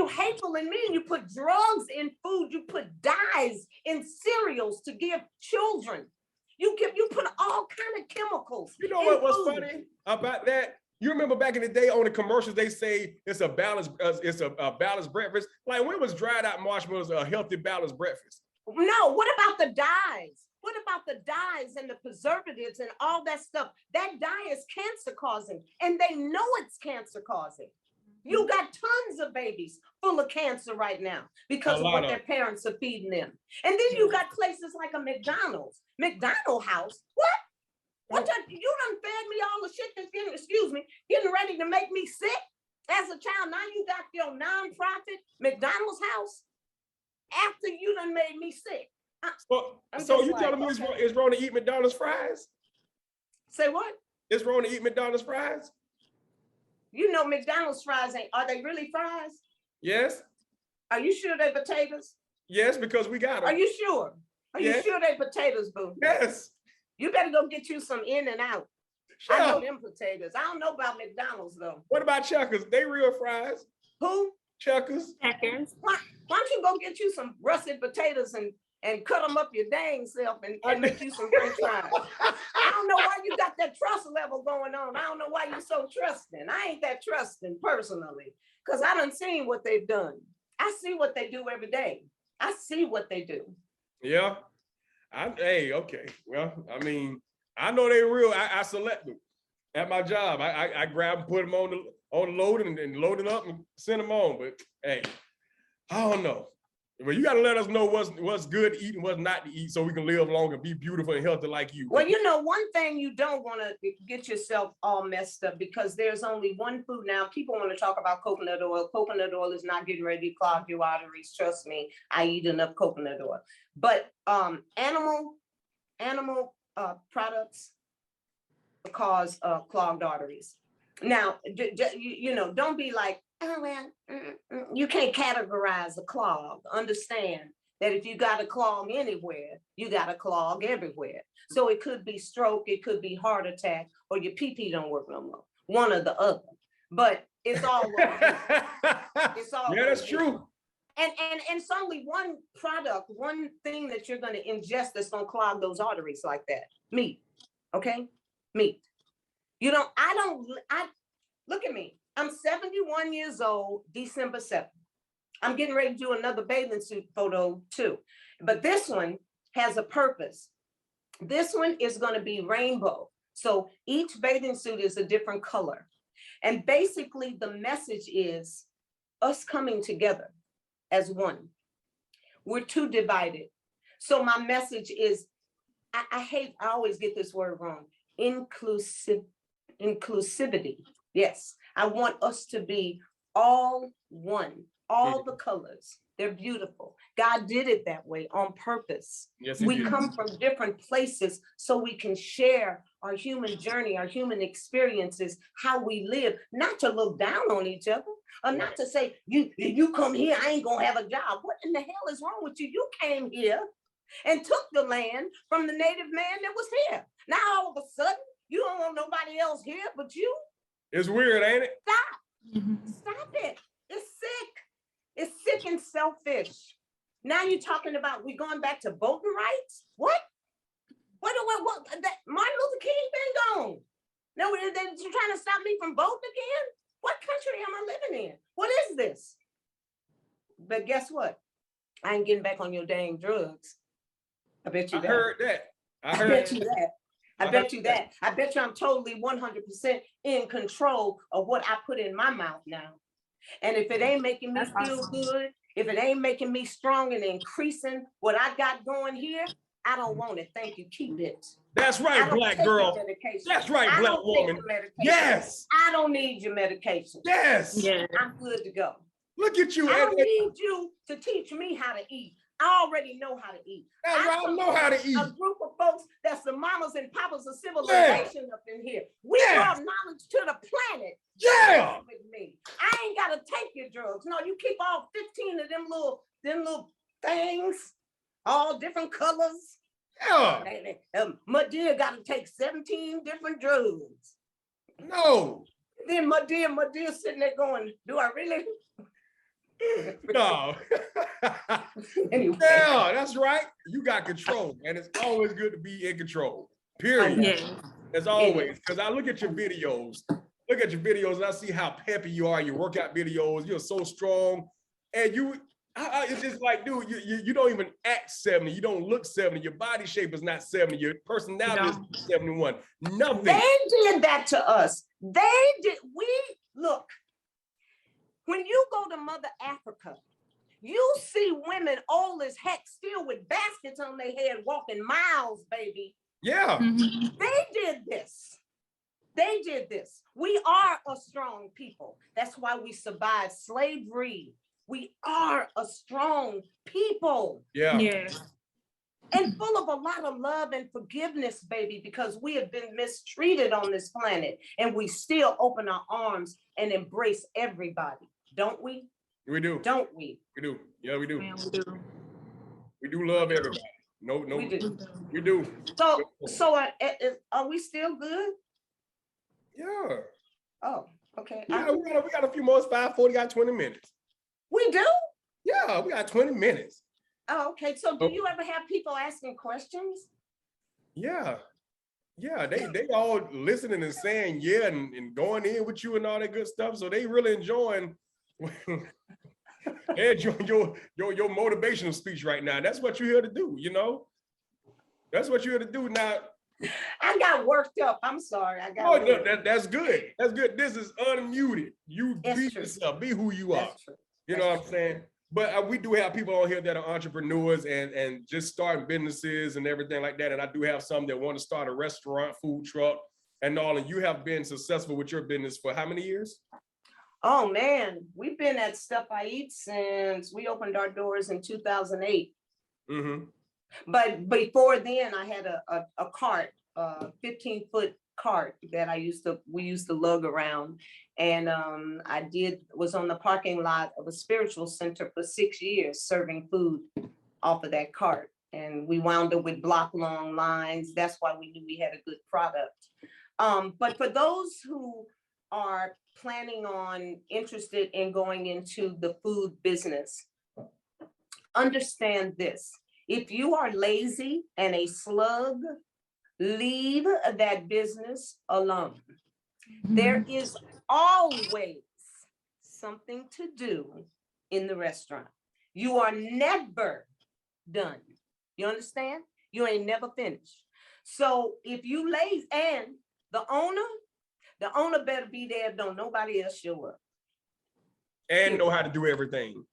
hateful and mean. You put drugs in food. You put dyes in cereals to give children. You put all kind of chemicals. You know in what was food. funny about that? You remember back in the day on the commercials, they say it's a balanced breakfast. Like, when was dried out marshmallows a healthy balanced breakfast? No, what about the dyes? What about the dyes and the preservatives and all that stuff? That dye is cancer causing, and they know it's cancer causing. You got tons of babies full of cancer right now because of what their parents are feeding them. And then you got places like a McDonald's house. What? You done fed me all the shit that's getting ready to make me sick as a child. Now you got your nonprofit McDonald's house after you done made me sick. So you telling me it's wrong to eat McDonald's fries? Say what? It's wrong to eat McDonald's fries? You know McDonald's fries are they really fries? Yes. Are you sure they're potatoes? Yes, because we got them. Are you sure? Are you sure they're potatoes, boo? Yes. You better go get you some In and Out. Sure. I know them potatoes. I don't know about McDonald's though. What about Checkers? They real fries. Who? Checkers. Checkers. Why don't you go get you some russet potatoes and cut them up your dang self and make you some French fries? I don't know why you got that trust level going on. I don't know why you're so trusting. I ain't that trusting personally, because I done seen what they've done. I see what they do every day. I see what they do. Yeah. Okay. Well, I mean, I know they real. I select them at my job. I grab and put them on the load and load it up and send them on. But hey, I don't know. Well, you got to let us know what's good to eat and what's not to eat, so we can live long and be beautiful and healthy like you. Well, you know, one thing you don't want to get yourself all messed up, because there's only one food now. People want to talk about coconut oil. Coconut oil is not getting ready to clog your arteries. Trust me, I eat enough coconut oil. But animal products cause clogged arteries. Now, don't be like, oh, well, you can't categorize a clog. Understand that if you got a clog anywhere, you got a clog everywhere. So it could be stroke, it could be heart attack, or your pee don't work no more. One or the other. But it's all it's all yeah, that's true. And it's only one product, one thing that you're going to ingest that's going to clog those arteries like that. Meat. Okay? Meat. Look at me. I'm 71 years old, December 7th. I'm getting ready to do another bathing suit photo too. But this one has a purpose. This one is going to be rainbow. So each bathing suit is a different color. And basically the message is us coming together as one. We're too divided. So my message is, I always get this word wrong, inclusivity. Yes, I want us to be all one, all the colors. They're beautiful. God did it that way on purpose. Yes, we come from different places so we can share our human journey, our human experiences, how we live, not to look down on each other, or not to say, you come here, I ain't gonna have a job. What in the hell is wrong with you? You came here and took the land from the native man that was here. Now all of a sudden, you don't want nobody else here but you. It's weird, ain't it? Stop it. It's sick. It's sick and selfish. Now you're talking about we going back to voting rights? What? What? That Martin Luther King been gone. No, they're trying to stop me from voting again? What country am I living in? What is this? But guess what? I ain't getting back on your dang drugs. I bet you that. I heard that. I bet you that. I bet you that. I bet you I'm totally 100% in control of what I put in my mouth now. And if it ain't making me feel good, if it ain't making me strong and increasing what I got going here, I don't want it. Thank you. Keep it. That's right, black girl. That's right, black woman. Yes. I don't need your medication. Yes. Yeah. I'm good to go. Look at you. I don't need you to teach me how to eat. I already know how to eat. I know how to eat. A group of folks that's the mamas and papas of civilization up in here. We brought knowledge to the planet. Yeah. With me. I ain't gotta take your drugs. No, you keep all 15 of them little things, all different colors. Yeah. My dear gotta take 17 different drugs. No. Then my dear sitting there going, do I really? No. Anyway. Yeah, that's right. You got control, and it's always good to be in control. Period. Yeah. As always, because I look at your videos. And I see how peppy you are. Your workout videos, you're so strong, and it's just like, dude, you don't even act 70. You don't look 70. Your body shape is not 70. Your personality is 71. Nothing. They did that to us. Look. When you go to Mother Africa, you see women old as heck still with baskets on their head walking miles, baby. Yeah. They did this. They did this. We are a strong people. That's why we survived slavery. We are a strong people. Yeah. Yeah. And full of a lot of love and forgiveness, baby, because we have been mistreated on this planet and we still open our arms and embrace everybody. Don't we? We do. Don't we? We do. Yeah, we do. Man, we do. We do love everybody. No, We do. We do. So are we still good? Yeah. Oh, okay. Yeah, we got a few more. It's 5:40. Got 20 minutes. We do? Yeah, we got 20 minutes. Oh, okay. So do you ever have people asking questions? Yeah. Yeah, they all listening and saying yeah and going in with you and all that good stuff. So they really enjoying your motivational speech right now. That's what you're here to do, you know? That's what you're here to do now. I got worked up. I'm sorry. That's good. That's good. This is unmuted. You be yourself. Be who you are. You know what I'm saying? But we do have people on here that are entrepreneurs and just starting businesses and everything like that. And I do have some that want to start a restaurant, food truck, and all. And you have been successful with your business for how many years? Oh, man. We've been at Stuff I Eat since we opened our doors in 2008. Mm-hmm. But before then, I had a cart, a 15-foot cart that we used to lug around. And I was on the parking lot of a spiritual center for 6 years, serving food off of that cart. And we wound up with block long lines. That's why we knew we had a good product. But for those who are interested in going into the food business, understand this. If you are lazy and a slug, leave that business alone. There is always something to do in the restaurant. You are never done. You understand? You ain't never finished. So if you lazy, and the owner better be there if don't nobody else show up. And know how to do everything.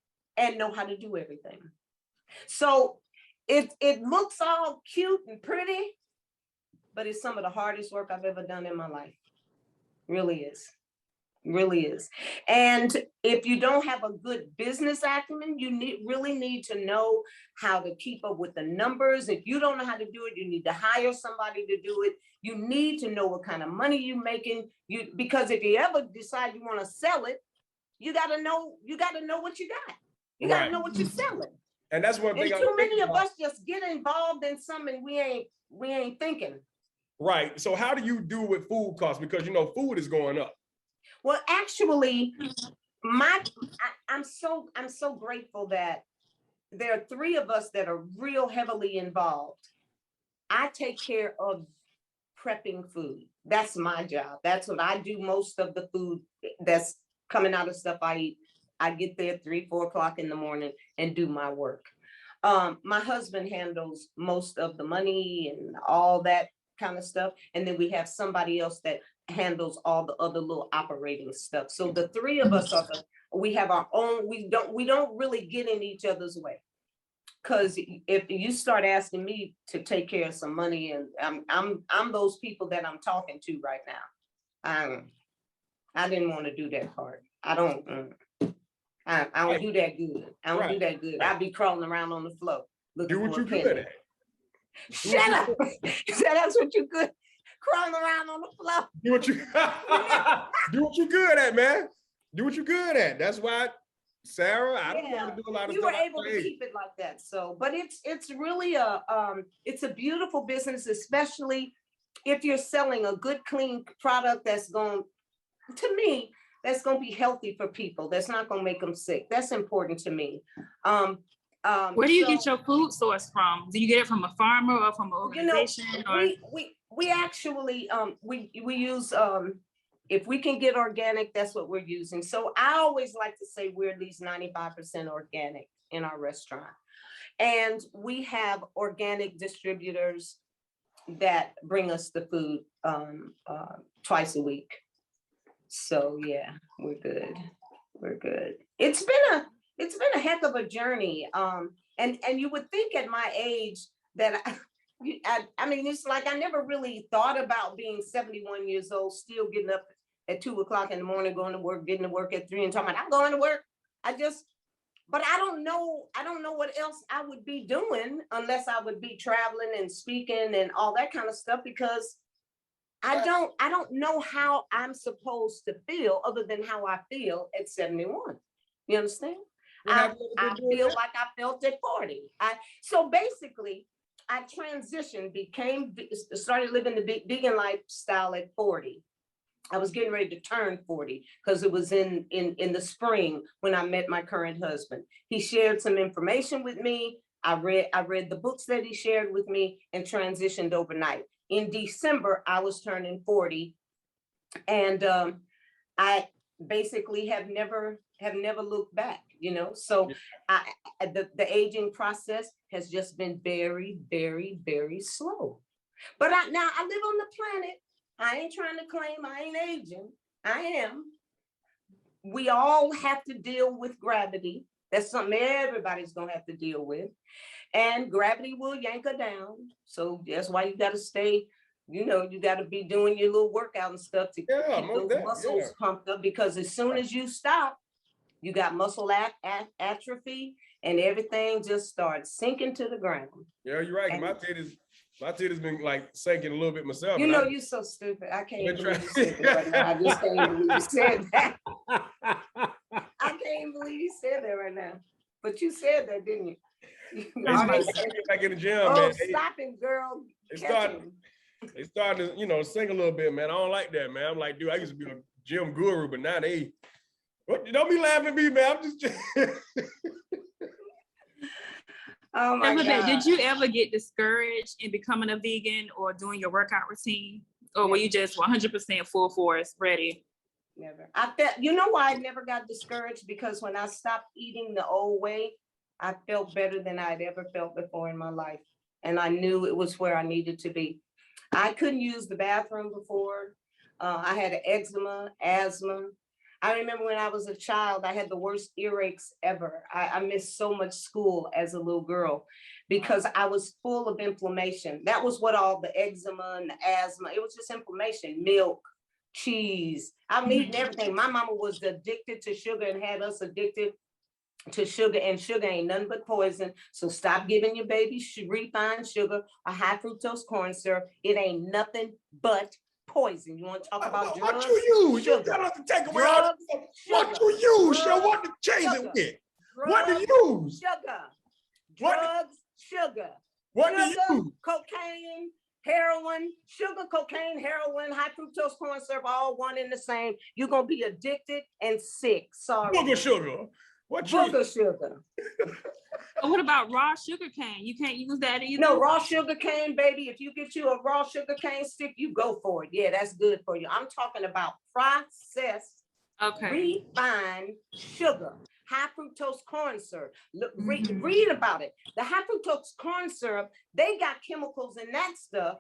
So it looks all cute and pretty, but it's some of the hardest work I've ever done in my life. Really is. Really is. And if you don't have a good business acumen, you really need to know how to keep up with the numbers. If you don't know how to do it, you need to hire somebody to do it. You need to know what kind of money you're making. Because if you ever decide you want to sell it, you got to know what you got. You got to know what you're selling. And that's one thing. And too many of us just get involved in something we ain't thinking. Right. So how do you do with food costs? Because food is going up. Well, actually, I'm so grateful that there are 3 of us that are real heavily involved. I take care of prepping food. That's my job. That's what I do. Most of the food that's coming out of Stuff I Eat, I get there 3-4 o'clock in the morning and do my work. My husband handles most of the money and all that kind of stuff. And then we have somebody else that handles all the other little operating stuff. So the 3 of us we have our own, we don't really get in each other's way. Because if you start asking me to take care of some money, and I'm those people that I'm talking to right now. I didn't want to do that part. I don't do that good. I don't do that good. I'd be crawling around on the floor. Do what you good at. Shut up. You said that's what you good. Crawling around on the floor. Do what you good at, man. Do what you good at. That's why, Sarah, I don't want to do a lot of stuff. We were able to keep it like that. So, but it's really it's a beautiful business, especially if you're selling a good, clean product that's going, to me, that's going to be healthy for people. That's not going to make them sick. That's important to me. Where do you get your food source from? Do you get it from a farmer or from an organization? We actually we use if we can get organic, that's what we're using. So I always like to say we're at least 95% organic in our restaurant. And we have organic distributors that bring us the food twice a week. So yeah, we're good. We're good. It's been a heck of a journey. And you would think at my age that I mean, it's like I never really thought about being 71 years old, still getting up at 2 o'clock in the morning, going to work, getting to work at 3 and talking about I'm going to work. But I don't know what else I would be doing unless I would be traveling and speaking and all that kind of stuff, because I don't know how I'm supposed to feel other than how I feel at 71. You understand? I feel like I felt at 40. So basically, I transitioned, started living the vegan lifestyle at 40. I was getting ready to turn 40 because it was in the spring when I met my current husband. He shared some information with me. I read the books that he shared with me and transitioned overnight. In December, I was turning 40, and I basically have never looked back, you know. So the aging process has just been very, very, very slow. But now I live on the planet. I ain't trying to claim I ain't aging. I am. We all have to deal with gravity. That's something everybody's gonna have to deal with. And gravity will yank her down. So that's why you gotta stay, you know, you gotta be doing your little workout and stuff to keep those muscles pumped up, because as soon as you stop, you got muscle atrophy and everything just starts sinking to the ground. Yeah, you're right. My titties been like sinking a little bit myself. You know, you're so stupid. I can't even believe you said that right now. I just can't even believe you said that. I can't even believe you said that right now. But you said that, didn't you? I'm back in the gym, oh, man. Stop it, girl. They started to, you know, sing a little bit, man. I don't like that, man. I'm like, dude, I used to be a gym guru, but now don't be laughing at me, man. I'm just Oh my God. Did you ever get discouraged in becoming a vegan or doing your workout routine? Or were you just 100% full force ready? Never. I felt, you know why I never got discouraged? Because when I stopped eating the old way, I felt better than I'd ever felt before in my life. And I knew it was where I needed to be. I couldn't use the bathroom before. I had eczema, asthma. I remember when I was a child, I had the worst earaches ever. I missed so much school as a little girl because I was full of inflammation. That was what all the eczema and the asthma, it was just inflammation, milk, cheese. I'm eating everything. My mama was addicted to sugar and had us addicted to sugar, and sugar ain't nothing but poison. So stop giving your baby refined sugar or high fructose corn syrup. It ain't nothing but poison. You want to talk about drugs? What you use? You got to take away all the what you use. You want to change it with. What do you use? Sugar. Drugs, sugar. What do you use? Cocaine, heroin, sugar, cocaine, heroin, high fructose corn syrup, all one and the same. You're going to be addicted and sick. Sorry. Sugar. What sugar? What about raw sugar cane? You can't use that either? No, raw sugar cane, baby. If you get you a raw sugar cane stick, you go for it. Yeah, that's good for you. I'm talking about processed, refined sugar, high fructose corn syrup. Look, read about it. The high fructose corn syrup, they got chemicals in that stuff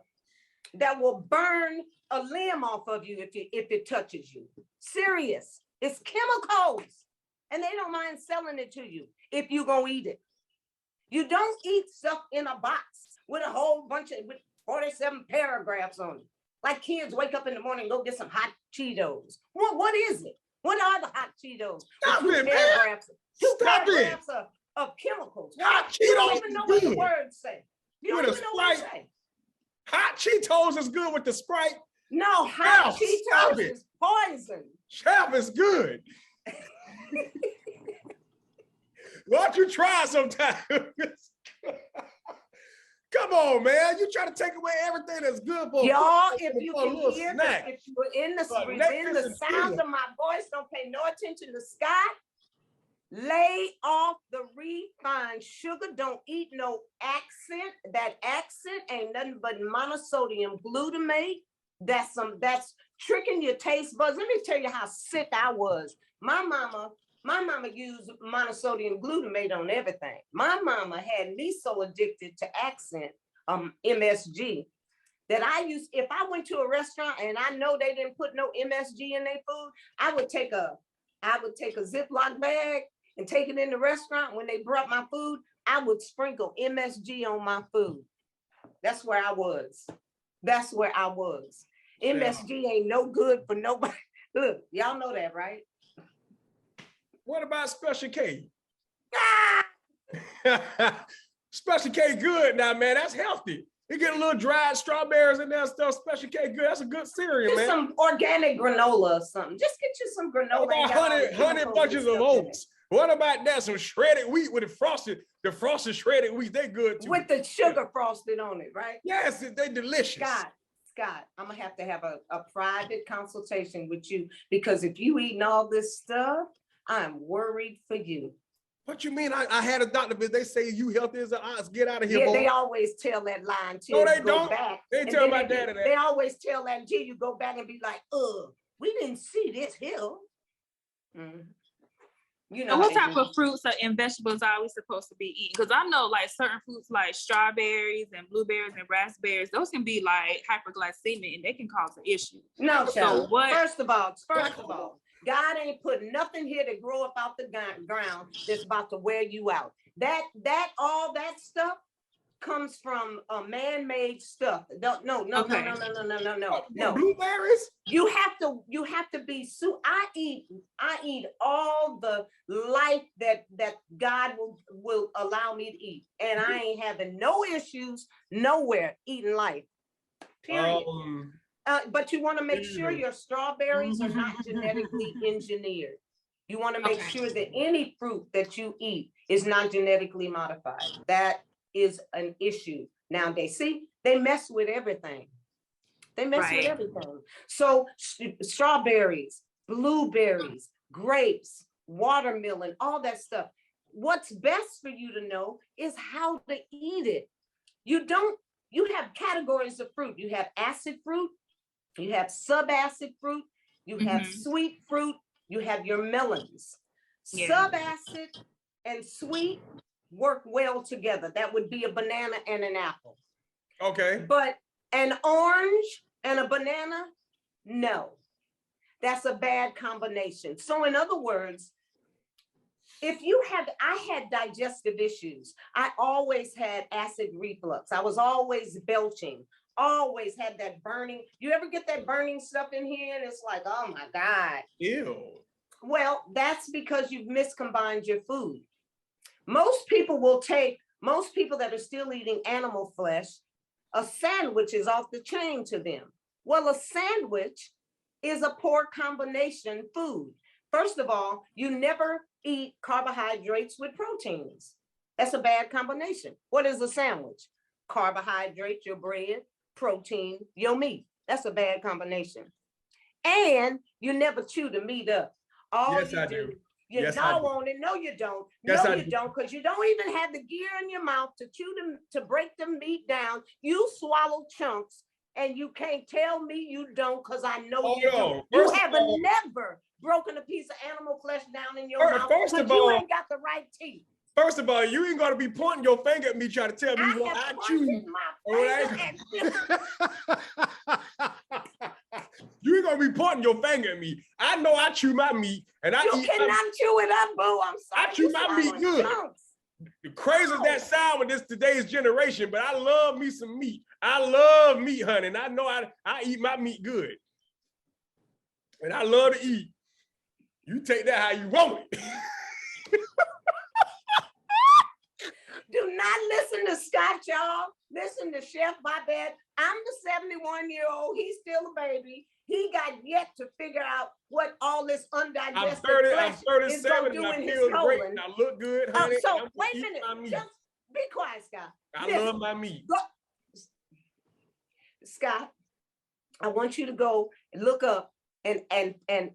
that will burn a limb off of you if it touches you. Serious. It's chemicals. And they don't mind selling it to you if you're going to eat it. You don't eat stuff in a box with a whole bunch of, with 47 paragraphs on it. Like kids wake up in the morning and go get some hot Cheetos. What is it? What are the hot Cheetos? Stop With it, man. Two Stop paragraphs of chemicals. Hot You don't Cheetos even know is what the good. words say. You don't With a even know what Sprite. they say. Hot Cheetos is good with the Sprite. No, hot Chef, stop Cheetos it. is poison. Chef is good. Why don't you try sometime? Come on, man. You try to take away everything that's good for Y'all, if you for a can little hear snack. this, if you're in the But within the Netflix and sound chill. of my voice, don't pay no attention to Scott. Lay off the refined sugar. Don't eat no accent. That accent ain't nothing but monosodium glutamate. That's tricking your taste buds. Let me tell you how sick I was. My mama used monosodium glutamate on everything. My mama had me so addicted to accent, MSG, that if I went to a restaurant and I know they didn't put no MSG in their food, I would take a Ziploc bag and take it in the restaurant. When they brought my food, I would sprinkle MSG on my food. That's where I was. MSG ain't no good for nobody. Look, y'all know that, right? What about Special K? Special K good now, man. That's healthy. You get a little dried strawberries in there and stuff. Special K good. That's a good cereal, man. Some organic granola or something. Just get you some granola. What about honey bunches of oats? What about that? Some shredded wheat with the frosted shredded wheat. They good too. With the sugar frosted on it, right? Yes, they delicious. Scott, I'm gonna have to have a private consultation with you, because if you eating all this stuff, I'm worried for you. What you mean? I had a doctor, but they say you healthy as an ox. Get out of here, Yeah, boy. they always tell that lie until No, they you go don't. back. They And tell then my daddy that. They always tell that until you go back and be like, we didn't see this here. You know, so what type of fruits and vegetables are we supposed to be eating? Because I know like certain fruits like strawberries and blueberries and raspberries, those can be like hyperglycemic and they can cause an issue. No, so what? First of all, God ain't put nothing here to grow up out the ground that's about to wear you out. All that stuff comes from man-made stuff. No. Blueberries? You have to be. I eat all the life that God will allow me to eat, and I ain't having no issues nowhere eating life. Period. But you want to make sure your strawberries are not genetically engineered. You want to make sure that any fruit that you eat is not genetically modified. That is an issue nowadays. See, they mess with everything. With everything. So strawberries, blueberries, grapes, watermelon, all that stuff. What's best for you to know is how to eat it. You have categories of fruit. You have acid fruit, you have subacid fruit, you have sweet fruit, you have your melons. Yeah. Subacid and sweet work well together. That would be a banana and an apple. Okay. But an orange and a banana, no. That's a bad combination. So in other words, I had digestive issues. I always had acid reflux. I was always belching, always had that burning. You ever get that burning stuff in here and it's like, oh my God. Ew. Well, that's because you've miscombined your food. Most people that are still eating animal flesh, a sandwich is off the chain to them. Well, a sandwich is a poor combination food. First of all, you never eat carbohydrates with proteins. That's a bad combination. What is a sandwich? Carbohydrate, your bread, protein, your meat. That's a bad combination. And you never chew the meat up. Yes, I do. You gnaw on it. No, you don't. Yes, no, you don't, because you don't even have the gear in your mouth to chew them, to break the meat down. You swallow chunks, and you can't tell me you don't, because I know you don't. You haven't never broken a piece of animal flesh down in your mouth, because you ain't got the right teeth. First of all, you ain't gonna be pointing your finger at me trying to tell me what I choose. You ain't gonna be pointing your finger at me. I know I chew my meat, and you cannot chew it up, boo. I'm sorry. I chew my meat good. crazy as that sound with this today's generation, but I love me some meat. I love meat, honey, and I know I eat my meat good. And I love to eat. You take that how you want it. Do not listen to Scott, y'all. Listen to Chef Babette. I'm the 71-year-old. He's still a baby. He got yet to figure out what all this undigested flesh is going to do in his colon. I look good, honey. So wait a minute. Just be quiet, Scott. I love my meat. Scott, I want you to go and look up and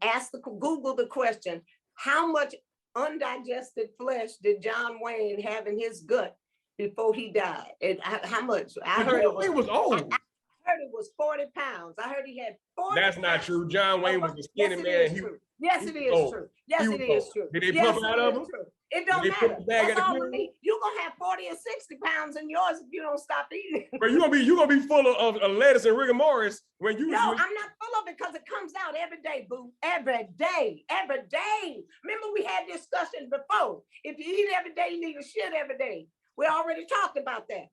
ask Google the question, how much undigested flesh did John Wayne have in his gut before he died? And how much? I heard it was old. I heard it was 40 pounds. I heard he had 40 That's not true. John Wayne was a skinny man. Yes, it is true. Yes, it is true. Did they pump out of him? It don't matter. That's all we need. You're gonna have 40 and 60 pounds in yours if you don't stop eating. But you're gonna be full of lettuce and rigor mortis when you. No, I'm not full of it because it comes out every day, boo. Every day. Every day. Remember we had discussions before. If you eat every day, you need to shit every day. We already talked about that.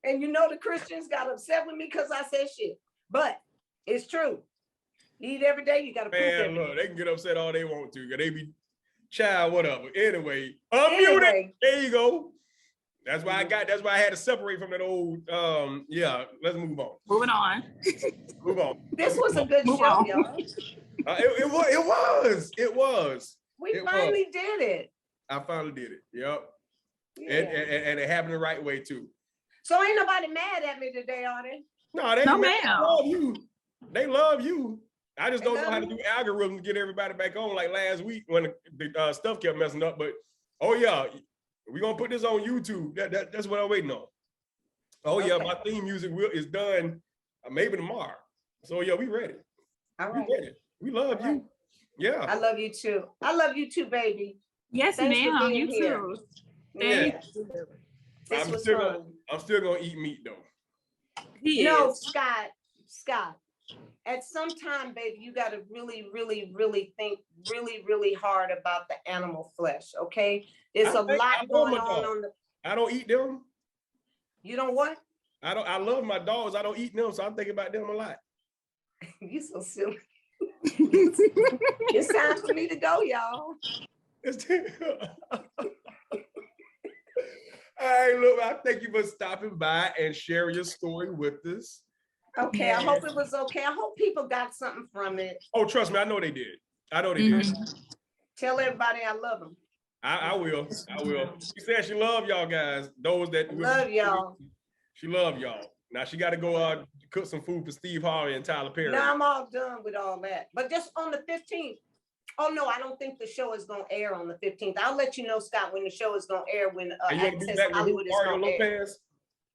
And you know the Christians got upset with me because I said shit. But it's true. You eat every day, you gotta poop every day. Look, they can get upset all they want to, because they be child, whatever. Anyway, unmute it. There you go. That's why I had to separate from that old yeah, let's move on. Moving on. Move on. This was a good show, y'all. It was. We finally did it. I finally did it. Yep. Yeah. And it happened the right way too. So ain't nobody mad at me today, are they? No, they love you. They love you. I just don't know how to do algorithms to get everybody back on like last week when the stuff kept messing up. But oh yeah, we're gonna put this on YouTube. That's what I'm waiting on. Oh yeah, my theme music is done maybe tomorrow. So yeah, we ready. All right. We ready. We love you. Yeah. I love you too. I love you too, baby. Yes, ma'am. You too. Thank you. I'm still gonna eat meat though. No, Scott. At some time, baby, you got to really, really, really think really hard about the animal flesh. Okay, there's a lot going on the. I don't eat them. You don't what? I love my dogs. I don't eat them, so I'm thinking about them a lot. You so silly. It's time for me to go, y'all. All right, look, I thank you for stopping by and sharing your story with us. Okay, I hope it was okay. I hope people got something from it. Oh, trust me, I know they did. Did. Tell everybody I love them. I will. She said she love y'all guys. Those that love y'all. She love y'all. Now she got to go cook some food for Steve Harvey and Tyler Perry. Now I'm all done with all that. But just on the 15th. Oh no, I don't think the show is gonna air on the 15th. I'll let you know, Scott, when the show is gonna air. When Access Hollywood is gonna air.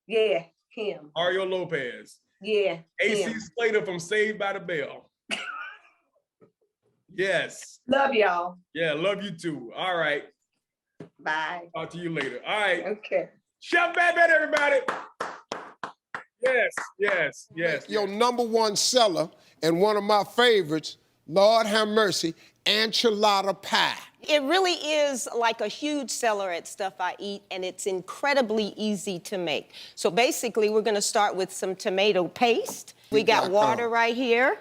Yeah, him. Ario Lopez. Yeah. AC Slater from Saved by the Bell. Yes. Love y'all. Yeah, love you too. All right. Bye. Talk to you later. All right. Okay. Chef Babette, everybody. Yes. Your number one seller and one of my favorites, Lord have mercy, enchilada pie. It really is like a huge seller at Stuff I Eat, and it's incredibly easy to make. So basically, we're gonna start with some tomato paste. We got water right here.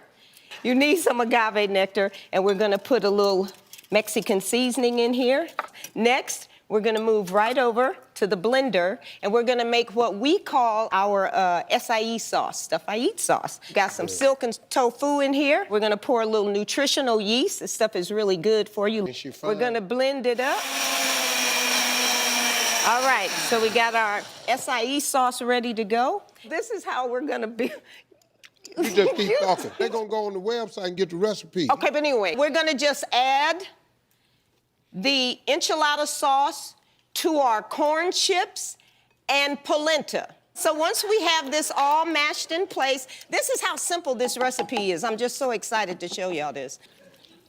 You need some agave nectar, and we're gonna put a little Mexican seasoning in here. Next, we're gonna move right over to the blender, and we're gonna make what we call our SIE sauce, Stuff I Eat sauce. Got some silken tofu in here. We're gonna pour a little nutritional yeast. This stuff is really good for you. We're gonna blend it up. All right, so we got our SIE sauce ready to go. This is how we're gonna be. You just keep talking. They're gonna go on the website and get the recipe. Okay, but anyway, we're gonna just add the enchilada sauce to our corn chips and polenta. So once we have this all mashed in place, this is how simple this recipe is. I'm just so excited to show y'all this.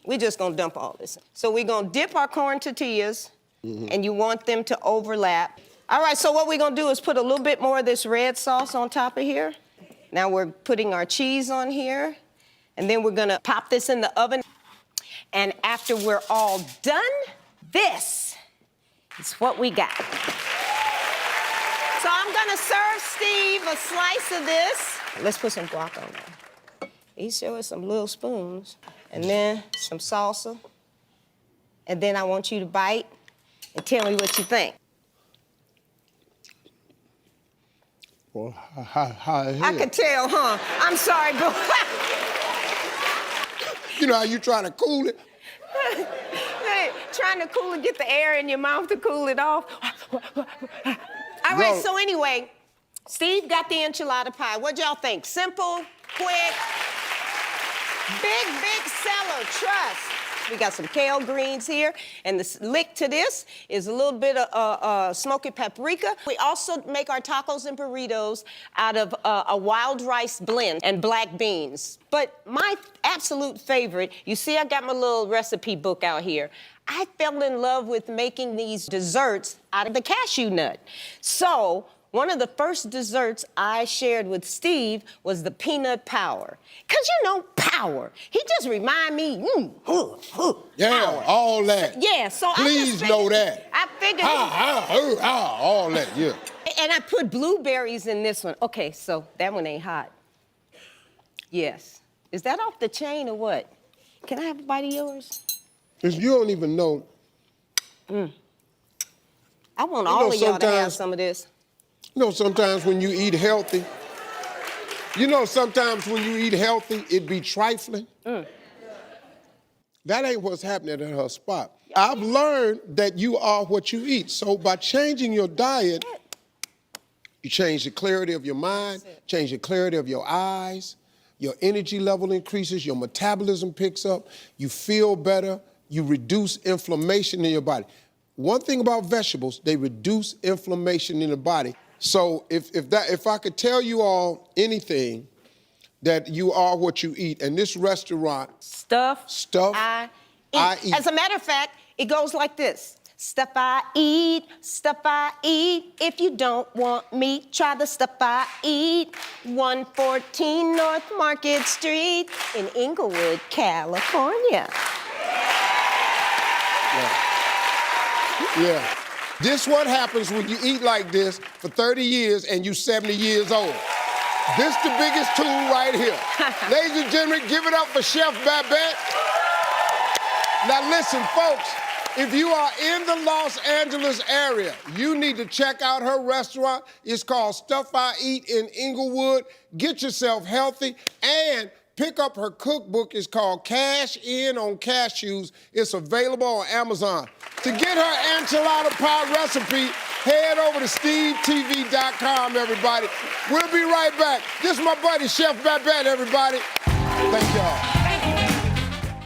We're just gonna dump all this. So we're gonna dip our corn tortillas, and you want them to overlap. All right, so what we're gonna do is put a little bit more of this red sauce on top of here. Now we're putting our cheese on here, and then we're gonna pop this in the oven. And after we're all done, this It's what we got. So I'm gonna serve Steve a slice of this. Let's put some guac on there. He showed us some little spoons. And then some salsa. And then I want you to bite and tell me what you think. Well, how I could tell, huh? I'm sorry, Bill. You know how you trying to cool it? Hey, trying to cool it, get the air in your mouth to cool it off. All right, so anyway, Steve got the enchilada pie. What'd y'all think? Simple, quick, big seller, trust. We got some kale greens here, and the lick to this is a little bit of smoky paprika. We also make our tacos and burritos out of a wild rice blend and black beans. But my absolute favorite, you see I got my little recipe book out here. I fell in love with making these desserts out of the cashew nut. So one of the first desserts I shared with Steve was the peanut power. Cause you know, power. He just remind me, yeah, power. all that. Yeah, so Please know that. I figured. All that, yeah. And I put blueberries in this one. Okay, so that one ain't hot. Yes. Is that off the chain or what? Can I have a bite of yours? Cause you don't even know. I want all of y'all to have some of this. You know, sometimes when you eat healthy, it be trifling. That ain't what's happening at her spot. I've learned that you are what you eat. So by changing your diet, you change the clarity of your mind, change the clarity of your eyes, your energy level increases, your metabolism picks up, you feel better, you reduce inflammation in your body. One thing about vegetables, they reduce inflammation in the body. So if I could tell you all anything, that you are what you eat, and this restaurant stuff I eat. As a matter of fact, it goes like this: stuff I eat, stuff I eat. If you don't want meat, try the stuff I eat. 114 North Market Street in Inglewood, California. Yeah. This what happens when you eat like this for 30 years and you 70 years old. This the biggest tool right here. Ladies and gentlemen, give it up for Chef Babette. Now listen, folks, if you are in the Los Angeles area, you need to check out her restaurant. It's called Stuff I Eat in Inglewood. Get yourself healthy and pick up her cookbook. It's called Cash In on Cashews. It's available on Amazon. To get her enchilada pie recipe, head over to stevetv.com, everybody. We'll be right back. This is my buddy, Chef Babette, everybody. Thank y'all.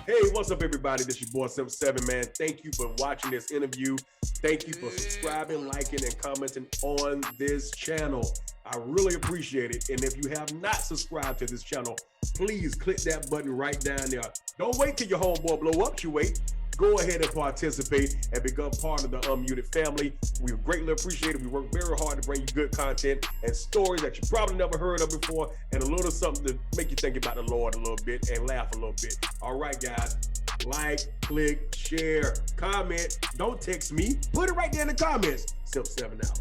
Hey, what's up, everybody? This is your boy, Simp7, man. Thank you for watching this interview. Thank you for subscribing, liking, and commenting on this channel. I really appreciate it. And if you have not subscribed to this channel, please click that button right down there. Don't wait till your homeboy blow up, you wait. Go ahead and participate and become part of the Unmuted family. We greatly appreciate it. We work very hard to bring you good content and stories that you probably never heard of before, and a little something to make you think about the Lord a little bit and laugh a little bit. All right, guys. Like, click, share, comment. Don't text me. Put it right there in the comments. Simp7 out.